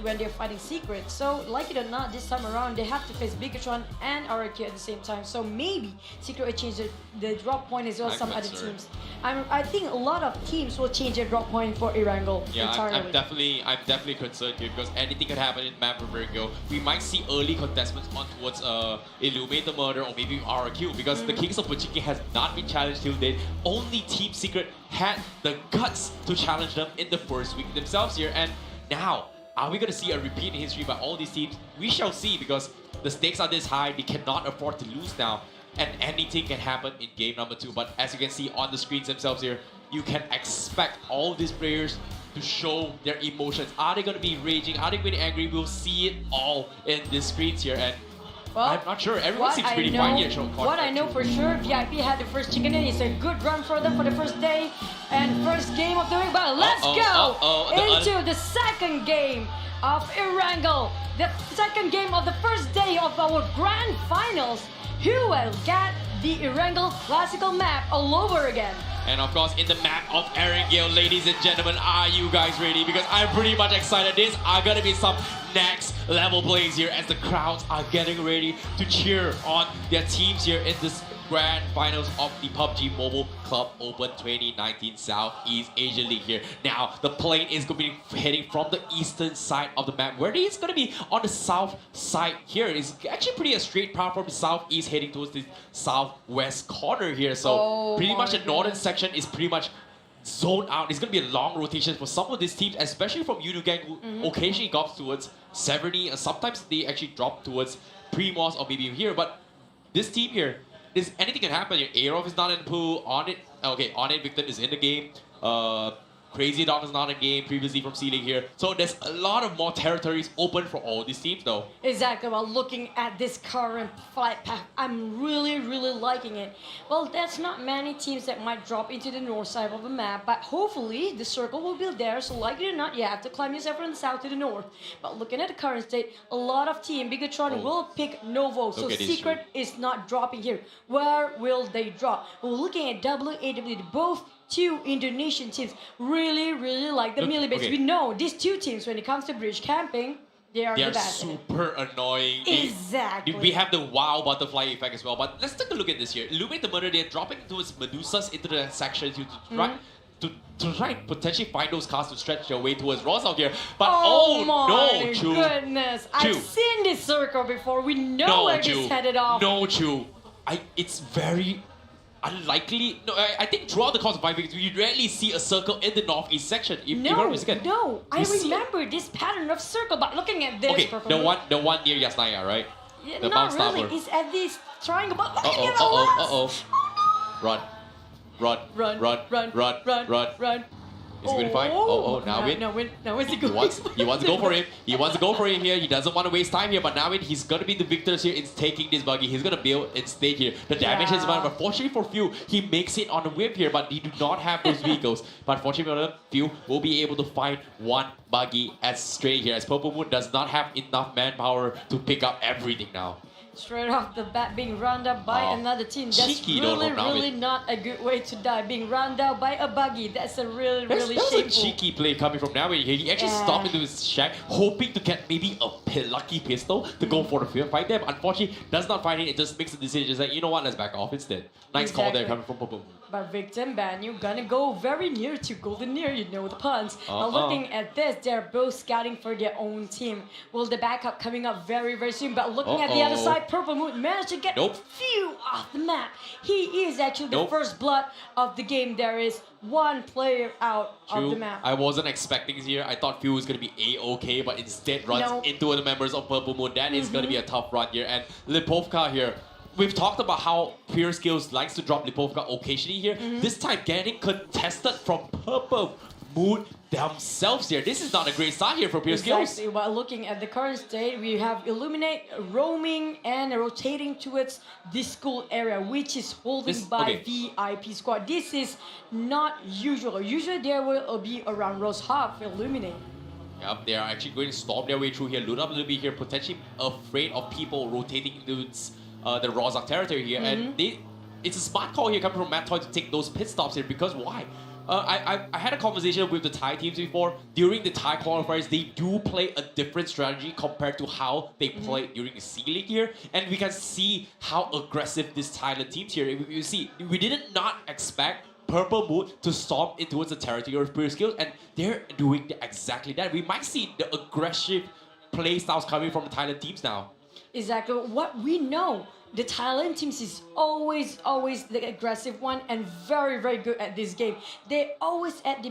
when they're fighting secret. So, like it or not, this time around, they have to face Bigatron and RQ at the same time. So maybe Secret will change the drop point as well as some other teams. I think a lot of teams will change their drop point for Erangel entirely. I'm definitely concerned here because anything could happen in map of Erangel. We might see early contestants on towards Illuminate the Murder or maybe RQ because the Kings of Pubg has not been challenged till date. Only Team Secret had the guts to challenge them in the first week themselves here. And now, are we going to see a repeat in history by all these teams? We shall see because the stakes are this high. They cannot afford to lose now. And anything can happen in game number 2. But as you can see on the screens themselves here, you can expect all these players to show their emotions. Are they going to be raging? Are they going to be angry? We'll see it all in the screens here. And Well, I'm not sure. Everyone seems pretty fine here. What I know for sure, VIP had the first chicken in. It's a good run for them for the first day and first game of the week. But let's go into the second game of Erangel. The second game of the first day of our grand finals. Who will get the Erangel classical map all over again? And of course, in the map of Erangel, ladies and gentlemen, are you guys ready? Because I'm pretty much excited. These are gonna be some next level plays here as the crowds are getting ready to cheer on their teams here in this grand finals of the PUBG Mobile Club Open 2019 Southeast Asia League here. Now, the plane is going to be heading from the eastern side of the map, where it is going to be on the south side here. It's actually pretty a straight path from the southeast heading towards the southwest corner here. So, pretty much the northern section is pretty much zoned out. It's going to be a long rotation for some of these teams, especially from Yudu Gang, who occasionally goes towards Severny, and sometimes they actually drop towards Primos or maybe here. But this team here, anything can happen. Your Aerof is not in the pool. On it Victim is in the game. Crazy Dog is not in the game previously from C League here. So there's a lot of more territories open for all these teams though. Exactly. Well, looking at this current flight path, I'm really liking it. Well, there's not many teams that might drop into the north side of the map, but hopefully the circle will be there. So like it or not, you have to climb yourself from the south to the north. But looking at the current state, a lot of team Bigatron will pick Novo. So Secret is not dropping here. Where will they drop? We're looking at WAW, both two Indonesian teams really like the melee base. We know these two teams, when it comes to bridge camping, they are the best. Super annoying. Exactly. We have the wow butterfly effect as well. But let's take a look at this here. Illuminate the Murder, they're dropping towards Medusas into the section to try and potentially find those cars to stretch their way towards Ross out here. But my goodness. I've seen this circle before. We know where this headed off. No, Chu. It's very unlikely. No, I think throughout the course of 5 weeks, you rarely see a circle in the northeast section. I remember this pattern of circle, but looking at this, the one near Yasnaya, right? Yeah, the not Mount really. Tower. It's at this triangle. But Run. Is he going to find? Now where's he going? He wants to go for him. He wants to go for him here. He doesn't want to waste time here. But now he's going to be the victors here in taking this buggy. He's going to build and stay here. The damage is one. But fortunately for Few, he makes it on a whip here. But he do not have those vehicles. But fortunately for Few, will be able to find one buggy as straight here. As Purple Moon does not have enough manpower to pick up everything now. Straight off the bat, being rounded up by another team. That's really not a good way to die. Being rounded out by a buggy. That's a really shameful. That's a cheeky play coming from Navi here. He actually stopped into his shack, hoping to get maybe a lucky pistol to go for the fight there. But unfortunately, does not find it. It just makes the decision. Just like, you know what, let's back off instead. Nice call there coming from Purple. But Victim Banyu gonna go very near to Golden Near, you know the puns. Now looking at this, they're both scouting for their own team. Will the backup coming up very soon? But looking at the other side, Purple Moon managed to get Few off the map. He is actually the first blood of the game. There is one player out of the map. I wasn't expecting here. I thought Few was going to be A-okay, but instead runs into the members of Purple Moon. That is going to be a tough run here. And Lipovka here, we've talked about how Pure Skills likes to drop Lipovka occasionally here. This time getting contested from Purple Moon themselves here. This is not a great start here for Pure Skills. Exactly. While looking at the current state, we have Illuminate roaming and rotating towards this school area, which is holding by VIP squad. This is not usual. Usually there will be around Rose Hawk for Illuminate. Yep, they are actually going to storm their way through here, loot up a little bit here, potentially afraid of people rotating into the Rozak territory here. And it's a smart call here coming from Matt Toy to take those pit stops here, because why? I had a conversation with the Thai teams before. During the Thai qualifiers, they do play a different strategy compared to how they played during the C League here. And we can see how aggressive this Thailand teams here. You see, we did not expect Purple Moon to storm in towards the territory of Pure Skills, and they're doing exactly that. We might see the aggressive play styles coming from the Thailand teams now. Exactly. What we know, the Thailand teams is always the aggressive one and very good at this game. They're always at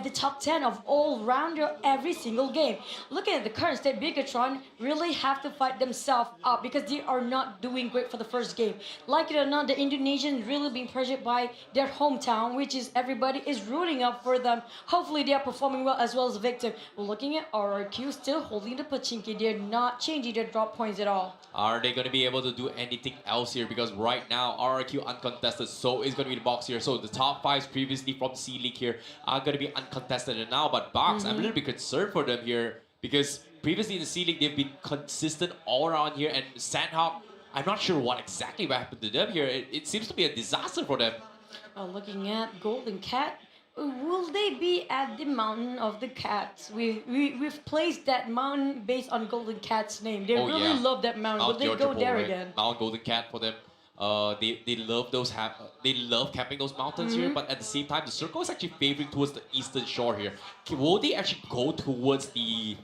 the top 10 of all rounder every single game. Looking at the current state, Bigatron really have to fight themselves up because they are not doing great for the first game. Like it or not, the Indonesians really being pressured by their hometown, which is everybody is rooting up for them. Hopefully they are performing well as well as Victor. We're looking at RRQ still holding the Pachinki. They're not changing their drop points at all. Are they going to be able to do anything else here? Because right now, RRQ uncontested, so is going to be the box here. So the top 5s previously from C League here are going to be uncontested now. But Box, I'm a little bit concerned for them here because previously in the C League, they've been consistent all around here. And Sanhok, I'm not sure what exactly happened to them here. It seems to be a disaster for them. Looking at Golden Cat, will they be at the Mountain of the Cats? We've placed that mountain based on Golden Cat's name. They really love that mountain. Will they go there again? Mount Golden Cat for them. They love those they love camping those mountains here, but at the same time the circle is actually favoring towards the eastern shore here. Will they actually go towards the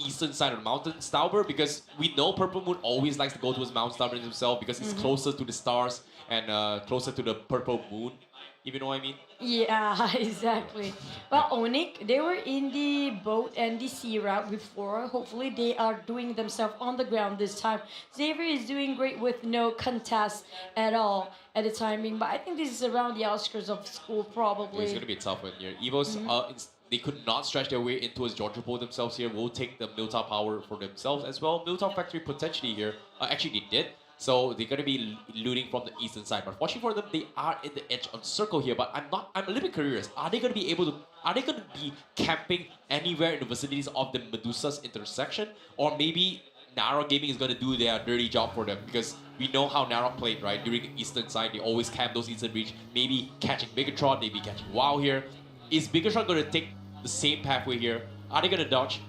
eastern side of the mountain, Stauber? Because we know Purple Moon always likes to go towards Mount Stauber himself because it's closer to the stars and closer to the Purple Moon. If you know what I mean? Yeah, exactly. Well, Onyx, they were in the boat and the sea route before. Hopefully, they are doing themselves on the ground this time. Xavier is doing great with no contest at all at the timing, but I think this is around the outskirts of school, probably. It's going to be a tough one here. Evos, they could not stretch their way into Georgia Pole themselves here. Will take the Milta power for themselves as well. Milta Factory potentially here. Actually, they did. So they're going to be looting from the eastern side. But watching for them, they are in the edge of the circle here. But I'm a little bit curious. Are they going to be camping anywhere in the vicinities of the Medusa's intersection? Or maybe Narok Gaming is going to do their dirty job for them? Because we know how Narok played, right? During the eastern side, they always camp those eastern reach. Maybe catching Bigatron, maybe catching WoW here. Is Bigatron going to take the same pathway here? Are they going to dodge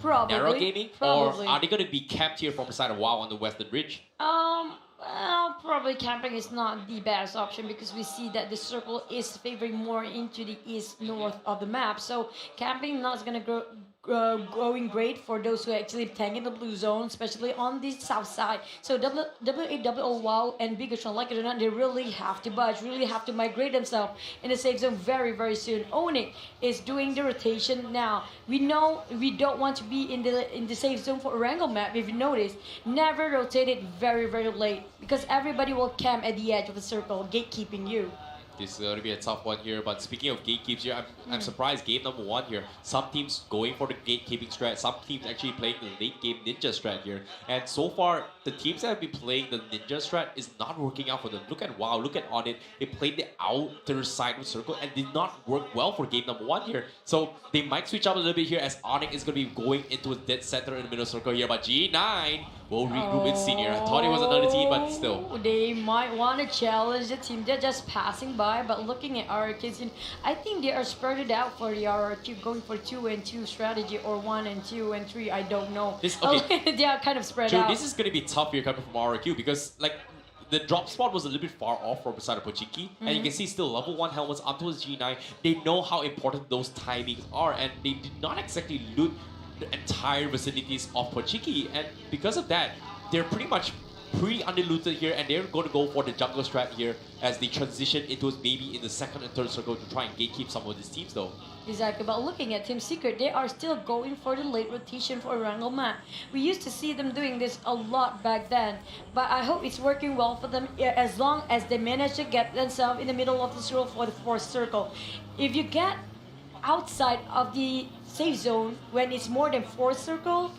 Narrow Gaming? Probably. Or are they going to be camped here from the side of WoW on the western ridge? Well, probably camping is not the best option because we see that the circle is favoring more into the east-north of the map. So camping not going to going great for those who actually tank in the blue zone, especially on the south side. So WAWO WoW and Bigatron, like it or not, they really have to budge, really have to migrate themselves in the safe zone very soon. Onyx is doing the rotation now. We know we don't want to be in the safe zone for erangel map. If you notice, never rotate it very late because everybody will camp at the edge of the circle, gatekeeping you. This is going to be a tough one here, but speaking of gatekeeps here, I'm surprised game number 1 here. Some teams going for the gatekeeping strat, some teams actually playing the late game ninja strat here. And so far, the teams that have been playing the ninja strat is not working out for them. Look at WoW, look at Onyx. They played the outer side of the circle and did not work well for game number 1 here. So they might switch up a little bit here as Onyx is going to be going into a dead center in the middle circle here. But G9 will regroup its senior. I thought it was another team, but still. They might want to challenge the team. They're just passing by, but looking at RRQs, I think they are spread it out for the RRQ, going for 2 and 2 strategy or 1 and 2 and 3. I don't know. They are kind of spread out. This is going to be tough here coming from RRQ because like the drop spot was a little bit far off from the side of Pochinki, and you can see still level 1 helmets up towards G9. They know how important those timings are, and they did not exactly loot the entire vicinities of Pochinki, and because of that, they're pretty much pretty underlooted here, and they're going to go for the jungle strat here as they transition into maybe in the second and third circle to try and gatekeep some of these teams though. Exactly, but looking at Team Secret, they are still going for the late rotation for erangel map. We used to see them doing this a lot back then, but I hope it's working well for them as long as they manage to get themselves in the middle of the circle for the fourth circle. If you get outside of the safe zone when it's more than fourth circle,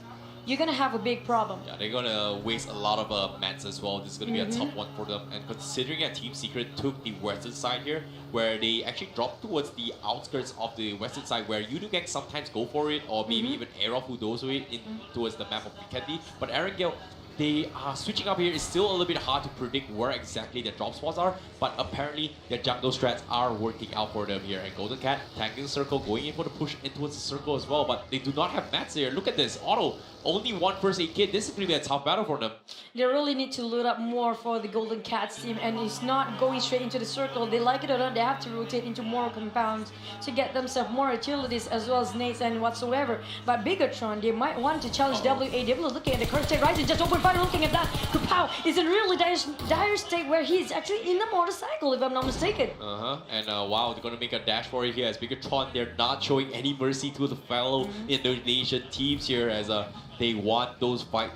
you're gonna have a big problem. Yeah, they're gonna waste a lot of mats as well. This is gonna be a tough one for them. And considering that Team Secret took the western side here, where they actually dropped towards the outskirts of the western side, where you do get sometimes go for it, or maybe even Aerof who goes for it in towards the map of Pikendi. But erangel, they are switching up here. It's still a little bit hard to predict where exactly their drop spots are, but apparently their jungle strats are working out for them here. And Golden Cat tanking the circle, going in for the push in towards the circle as well, but they do not have mats here. Look at this, Auto, only one first aid kit. This is going to be a tough battle for them. They really need to load up more for the Golden Cats team, and it's not going straight into the circle. They like it or not, they have to rotate into more compounds to get themselves more utilities as well as nades and whatsoever. But Bigatron, they might want to challenge WAW. Looking at the current state, Ryzen just open fire. Looking at that, Kupao is in really dire state where he's actually in the motorcycle, if I'm not mistaken. And wow, they're going to make a dash for it here as Bigatron. They're not showing any mercy to the fellow Indonesian teams here as they want those fights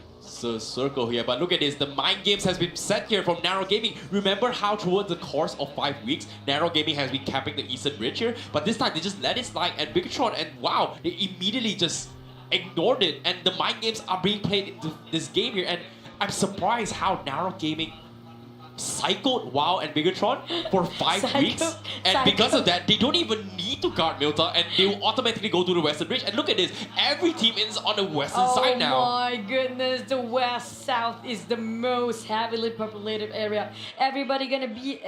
circle here. But look at this, the mind games has been set here from Narrow Gaming. Remember how throughout the course of 5 weeks, Narrow Gaming has been capping the Eastern Ridge here, but this time they just let it slide at Bigatron, and wow, they immediately just ignored it, and the mind games are being played into this game here. And I'm surprised how Narrow Gaming cycled WoW and Bigatron for 5 weeks, and because of that, they don't even need to guard Milta, and they will automatically go to the Western Ridge. And look at this, every team is on the western side now. Oh my goodness, the west-south is the most heavily populated area. Everybody gonna be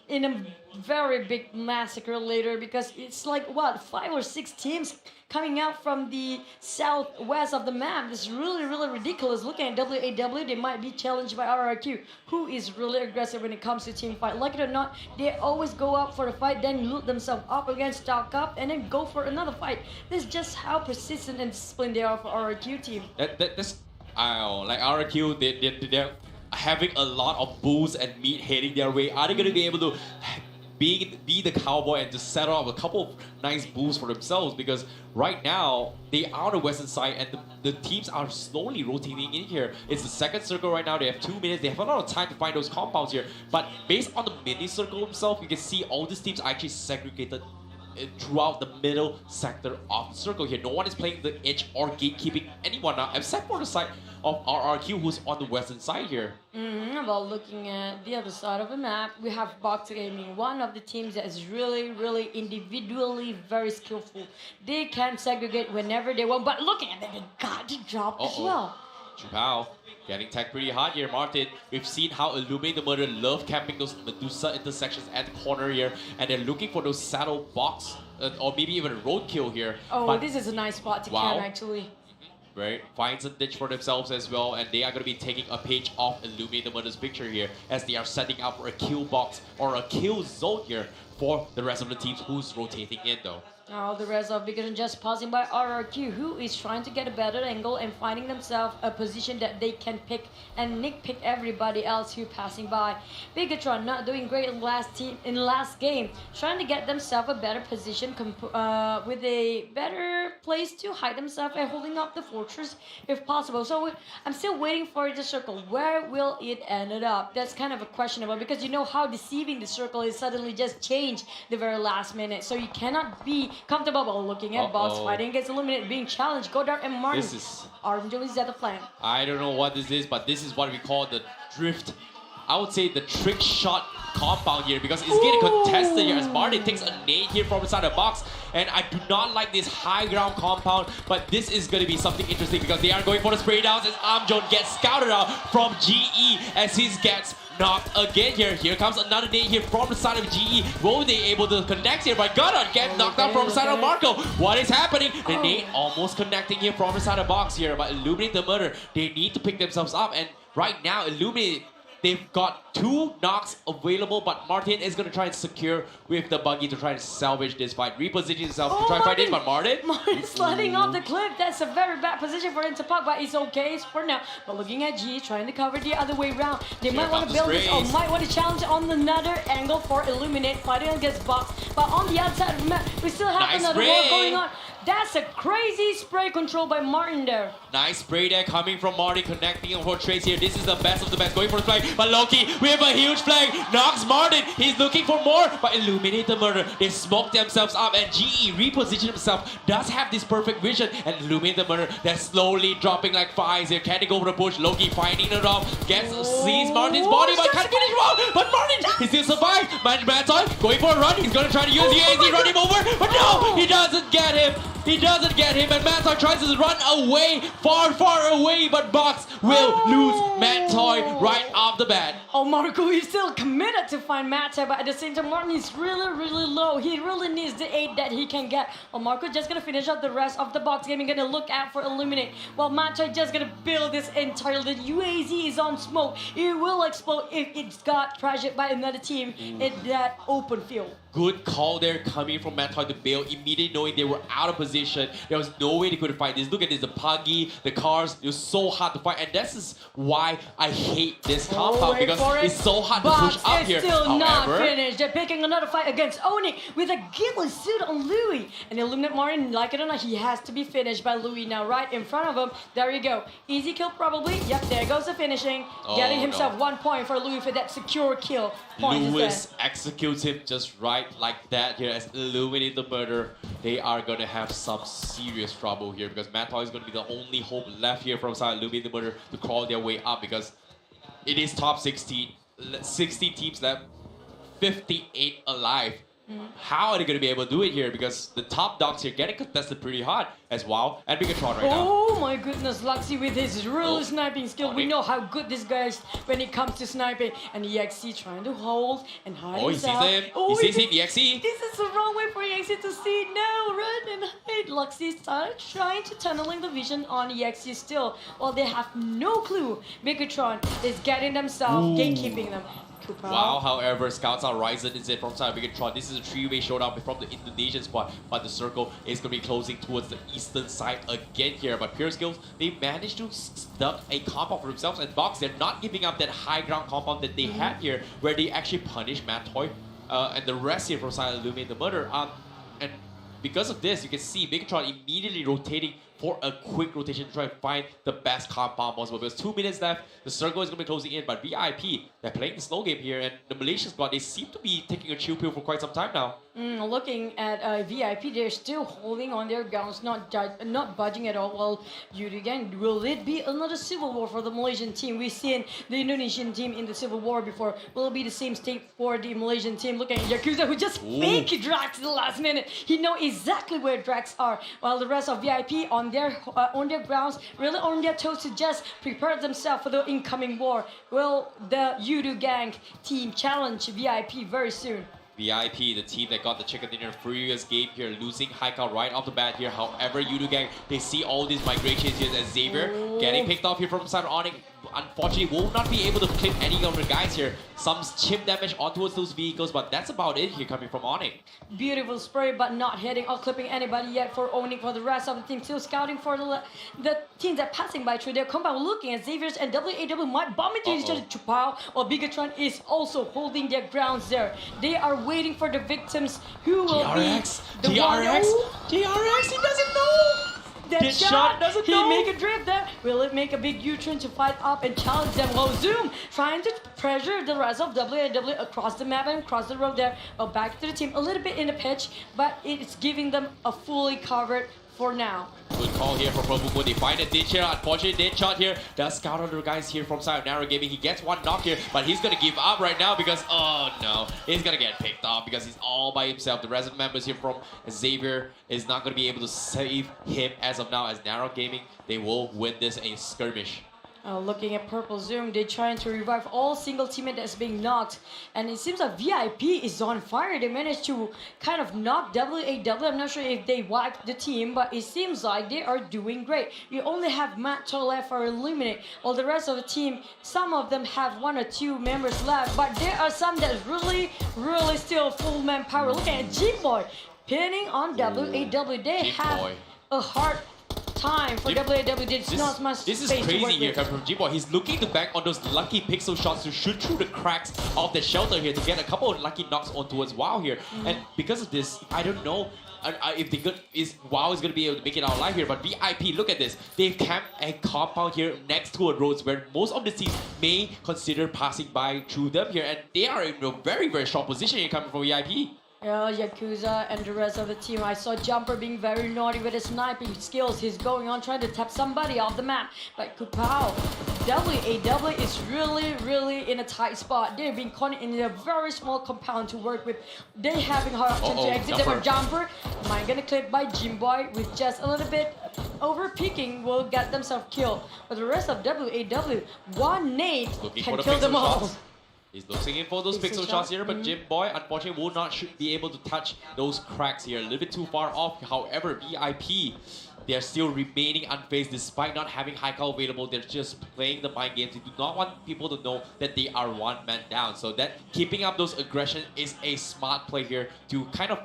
in a very big massacre later, because it's like, what, 5 or 6 teams coming out from the southwest of the map. It's really, really ridiculous. Looking at WAW, they might be challenged by RRQ, who is really aggressive when it comes to team fight. Like it or not, they always go up for the fight, then loot themselves up against stock up, and then go for another fight. This is just how persistent and disciplined they are for RRQ team. That's, I don't know, like RRQ, they're having a lot of booze and meat heading their way. Are they going to be able to be the cowboy and just set up a couple of nice boosts for themselves? Because right now they are on the western side, and the teams are slowly rotating in here. It's the second circle right now. They have 2 minutes. They have a lot of time to find those compounds here. But based on the mini circle itself, you can see all these teams are actually segregated throughout the middle sector of the circle here. No one is playing the edge or gatekeeping anyone now, except for the side of RRQ, who's on the western side here. Well, looking at the other side of the map, we have Box Gaming, one of the teams that is really, really individually very skillful. They can segregate whenever they want, but looking at it, they got to drop as well. Chupao getting tagged pretty hard here, Martin. We've seen how Illuminate the Murder love camping those Medusa intersections at the corner here, and they're looking for those saddle box or maybe even a roadkill here. Oh, but this is a nice spot to camp actually. Right, finds a ditch for themselves as well, and they are going to be taking a page off Illuminate the Murder's picture here as they are setting up for a kill box or a kill zone here for the rest of the teams who's rotating in though. Now the rest of Bigatron just passing by RRQ, who is trying to get a better angle and finding themselves a position that they can pick and nitpick everybody else who passing by. Bigatron not doing great in last game, trying to get themselves a better position with a better place to hide themselves and holding up the fortress if possible. So I'm still waiting for the circle. Where will it end up? That's kind of a questionable, because you know how deceiving the circle is suddenly just changed the very last minute. So you cannot be comfortable while looking at Boss fighting against Illuminate, being challenged. Godard and Martin. This is... Armjo is at the flank. I don't know what this is, but this is what we call the drift. I would say the trick shot compound here, because it's getting contested here as Martin takes a nade here from inside the box. And I do not like this high ground compound, but this is going to be something interesting because they are going for the spray downs as Armjo gets scouted out from GE as he gets knocked again here. Here comes another nade here from the side of GE. Will they able to connect here? But Godard gets knocked out from the side of Marco. What is happening? The nade almost connecting here from the side of box here, but Illuminate the Murder, they need to pick themselves up. And right now, Illuminate They've got 2 knocks available, but Martin is going to try and secure with the buggy to try and salvage this fight. Reposition himself to try and fight it, but Martin... Martin's sliding off the cliff. That's a very bad position for him to puck, but it's okay for now. But looking at G, trying to cover the other way around. They might want to build this or might want to challenge on another angle for Illuminate, fighting against Box. But on the outside of the map, we still have another war going on. That's a crazy spray control by Martin there. Nice spray there coming from Martin, connecting on for Trace here. This is the best of the best, going for the flag. But Loki with a huge flag knocks Martin. He's looking for more, but Illuminate the murder. They smoke themselves up, and GE reposition himself. Does have this perfect vision, and Illuminate the murder. They're slowly dropping like flies here. Can't go over the push. Loki finding it off. Sees Martin's body, but can't finish him off. But Martin, he still survives. Mantoy going for a run. He's gonna try to use the AZ, run him over, but no, he doesn't get him. He doesn't get him, and Mantoy tries to run away, far away, but Box will lose Mantoy right off the bat. Oh, Marco, he's still committed to find Mantoy, but at the same time, Martin is really low. He really needs the aid that he can get. Well, Marco just gonna finish up the rest of the Box game and gonna look out for Illuminate. While Mantoy just gonna build this entire. The UAZ is on smoke. It will explode if it's got trashed by another team in that open field. Good call there coming from Mantoy to bail, immediately knowing they were out of position. There was no way they could fight this. Look at this, the Pubg, the cars, it was so hard to fight. And this is why I hate this compound, because it's so hard to push up here. Box is still not finished. They're picking another fight against Oni with a ghillie suit on Louis. And Illuminate Martin, like it or not, he has to be finished by Louis now, right in front of him. There you go. Easy kill probably. Yep, there goes the finishing. Getting himself 1 point for Louis for that secure kill. Lewis executes him just right like that here as Illuminate the murder. They are going to have some serious trouble here because Mantoy is going to be the only hope left here from side Illuminate the murder to crawl their way up, because it is top 16, 16 teams left, 58 alive. How are they going to be able to do it here? Because the top dogs here getting contested pretty hard as WoW and Bigatron right now. Oh my goodness, Luxy with his real sniping skill. We know how good this guy is when it comes to sniping. And EXE trying to hold and hide himself. He sees him. He sees him, EXE. This is the wrong way for EXE to see. No, run and hide. Luxy is trying to tunneling the vision on EXE still. While they have no clue. Bigatron is getting themselves, gatekeeping them. Wow, however, Scouts are rising is it from side Bigatron. This is a 3-way showdown from the Indonesian squad, but the circle is going to be closing towards the eastern side again here. But Pure Skills, they managed to stuck a compound for themselves, and Box, they're not giving up that high ground compound that they had here, where they actually punish Mantoy and the rest here from side Illuminate the murder. And because of this, you can see Bigatron immediately rotating for a quick rotation to try and find the best compound possible. There's 2 minutes left. The circle is going to be closing in, but VIP, they're playing the slow game here, and the Malaysian squad, they seem to be taking a chill pill for quite some time now. Looking at VIP, they're still holding on their grounds, not budging at all. Well, yet again, will it be another civil war for the Malaysian team? We've seen the Indonesian team in the civil war before. Will it be the same state for the Malaysian team? Looking at Yakuza, who just fake Drax in the last minute. He knows exactly where Drax are, while the rest of VIP on their grounds, really on their toes to just prepare themselves for the incoming war. Will the Yudu Gang team challenge VIP very soon? VIP, the team that got the chicken dinner previous game here, losing Haikal right off the bat here. However, Yudu Gang, they see all these migrations here as Xavier getting picked off here from side Onyx. Unfortunately, will not be able to clip any of the guys here. Some chip damage onto those vehicles, but that's about it here coming from Onyx. Beautiful spray, but not hitting or clipping anybody yet for Onyx. For the rest of the team, still scouting for the teams that are passing by through their compound, looking at Xavier's and WAW might bomb into each other. Chupao or Bigatron is also holding their grounds there. They are waiting for the victims who will DRX, be the DRX, DRX, he doesn't know! That shot doesn't he make a drift there? Will it make a big U-turn to fight up and challenge them? Well, Zoom trying to pressure the rest of WAW across the map and across the road there. Well, back to the team, a little bit in the pitch, but it's giving them a fully covered for now. Good call here for Pubg. They find a ditch here. Unfortunately, dead shot here. Does scout on the guys here from Sayonara Gaming. He gets one knock here, but he's gonna give up right now because, oh no, he's gonna get picked off because he's all by himself. The rest of the members here from Xavier is not gonna be able to save him as of now. As Narrow Gaming, they will win this a skirmish. Looking at Purple Zoom, they're trying to revive all single teammate that's being knocked. And it seems like VIP is on fire. They managed to kind of knock WAW. I'm not sure if they wiped the team, but it seems like they are doing great. You only have Matt Toll left for eliminate. While the rest of the team, some of them have 1 or 2 members left, but there are some that really still full manpower. Look at G-Boy pinning on WAW. They have a hard time for WAW. There's not much This is space to crazy work here with. coming from G-Boy. He's looking to bank on those lucky pixel shots to shoot through the cracks of the shelter here to get a couple of lucky knocks on towards WoW here. And because of this, I don't know if WoW is going to be able to make it out alive here. But VIP, look at this. They've camped a compound here next to a roads where most of the teams may consider passing by through them here. And they are in a very strong position here coming from VIP. Yeah, Yakuza and the rest of the team. I saw Jumper being very naughty with his sniping skills. He's going on trying to tap somebody off the map. But Kupao, WAW is really in a tight spot. They're being caught in a very small compound to work with. They're having hard option to exit. There Jumper. Mine gonna clip by Jimboy with just a little bit over peeking will get themselves killed. But the rest of WAW, one nade can kill them all. He's looking in for those pixel shots here, but Jimboy unfortunately will not be able to touch those cracks here. A little bit too far off. However, VIP, they are still remaining unfazed despite not having high call available. They're just playing the mind games. They do not want people to know that they are one man down. So that keeping up those aggression is a smart play here to kind of,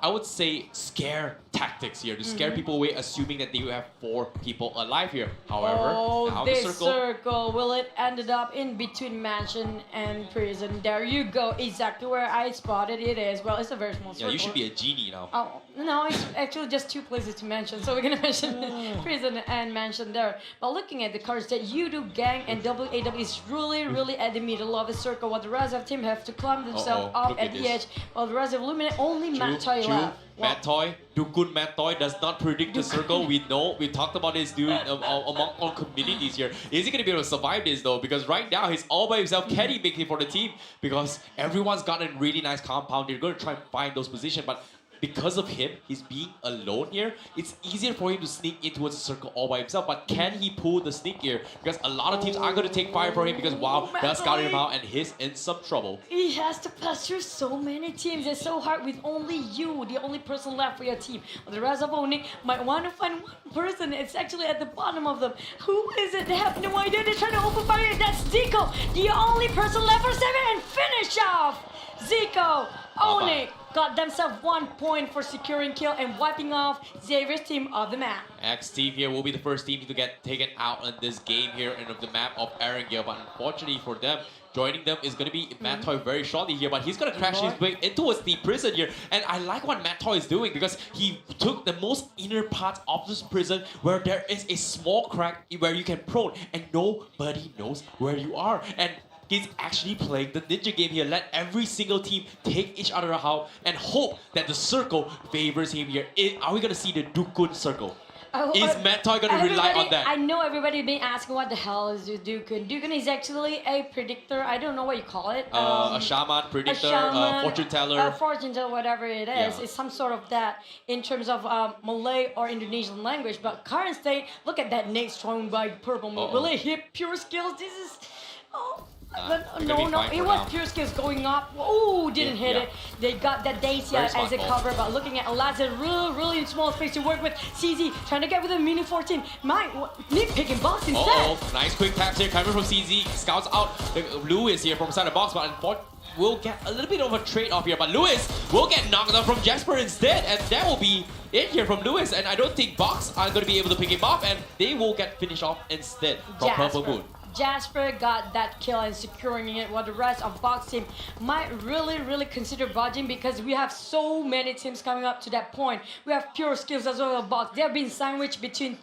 I would say, scare tactics here to scare people away, assuming that they have 4 people alive here. However, now the circle. Will it ended up in between mansion and prison? There you go, exactly where I spotted it is. Well, it's a very small circle. Yeah, you should be a genie now. Oh, no, it's actually just 2 places to mention. So we're gonna mention prison and mansion there. But looking at the cards that you do, Gang and WAW is really at the middle of the circle. While the rest of the team have to climb themselves up at the edge. While the rest of Luminate only Matt Toy left. Matt Toy, Dukun Matt Toy does not predict the circle. We know, we talked about this during among all communities here. Is he going to be able to survive this though? Because right now he's all by himself, carry making for the team because everyone's got a really nice compound. They're going to try and find those positions, but because of him, he's being alone here, it's easier for him to sneak in towards the circle all by himself. But can he pull the sneak here? Because a lot of teams are going to take fire for him because WoW does scout him out and he's in some trouble. He has to pass through so many teams. It's so hard with only you, the only person left for your team. The rest of Onyx might want to find one person. It's actually at the bottom of them. Who is it? They have no idea. They're trying to open fire. That's Zico, the only person left for 7 and finish off. Zico, Onyx got themselves 1 point for securing kill and wiping off Xavier's team of the map. X team here will be the first team to get taken out on this game here in the map of erangel, but unfortunately for them, joining them is going to be Matt Toy very shortly here, but he's going to crash his way into the prison here. And I like what Matt Toy is doing because he took the most inner part of this prison where there is a small crack where you can prone and nobody knows where you are. And he's actually playing the ninja game here. Let every single team take each other out and hope that the circle favors him here. Are we going to see the Dukun circle? Is Matt Toy going to rely on that? I know everybody been asking what the hell is Dukun. Dukun is actually a predictor. I don't know what you call it. A shaman, predictor, fortune teller. Fortune teller, whatever it is. Yeah. It's some sort of that in terms of Malay or Indonesian language. But current state, look at that nade thrown by Purple Move. Will it hit pure skills? This is... No, it was pure skills going up. Oh, didn't hit it. They got that Dacia as a cover, but looking at Alazar, really small space to work with. CZ trying to get with a mini 14. Nitpicking box instead. Nice quick taps here coming from CZ. Scouts out Lewis here from inside the box, but unfortunately will get a little bit of a trade-off here. But Lewis will get knocked out from Jasper instead, and that will be it here from Lewis. And I don't think Box are going to be able to pick him off, and they will get finished off instead from Purple Moon. Jasper got that kill and securing it, while the rest of Box team might really consider budging because we have so many teams coming up to that point. We have pure skills as well as Box. They have been sandwiched between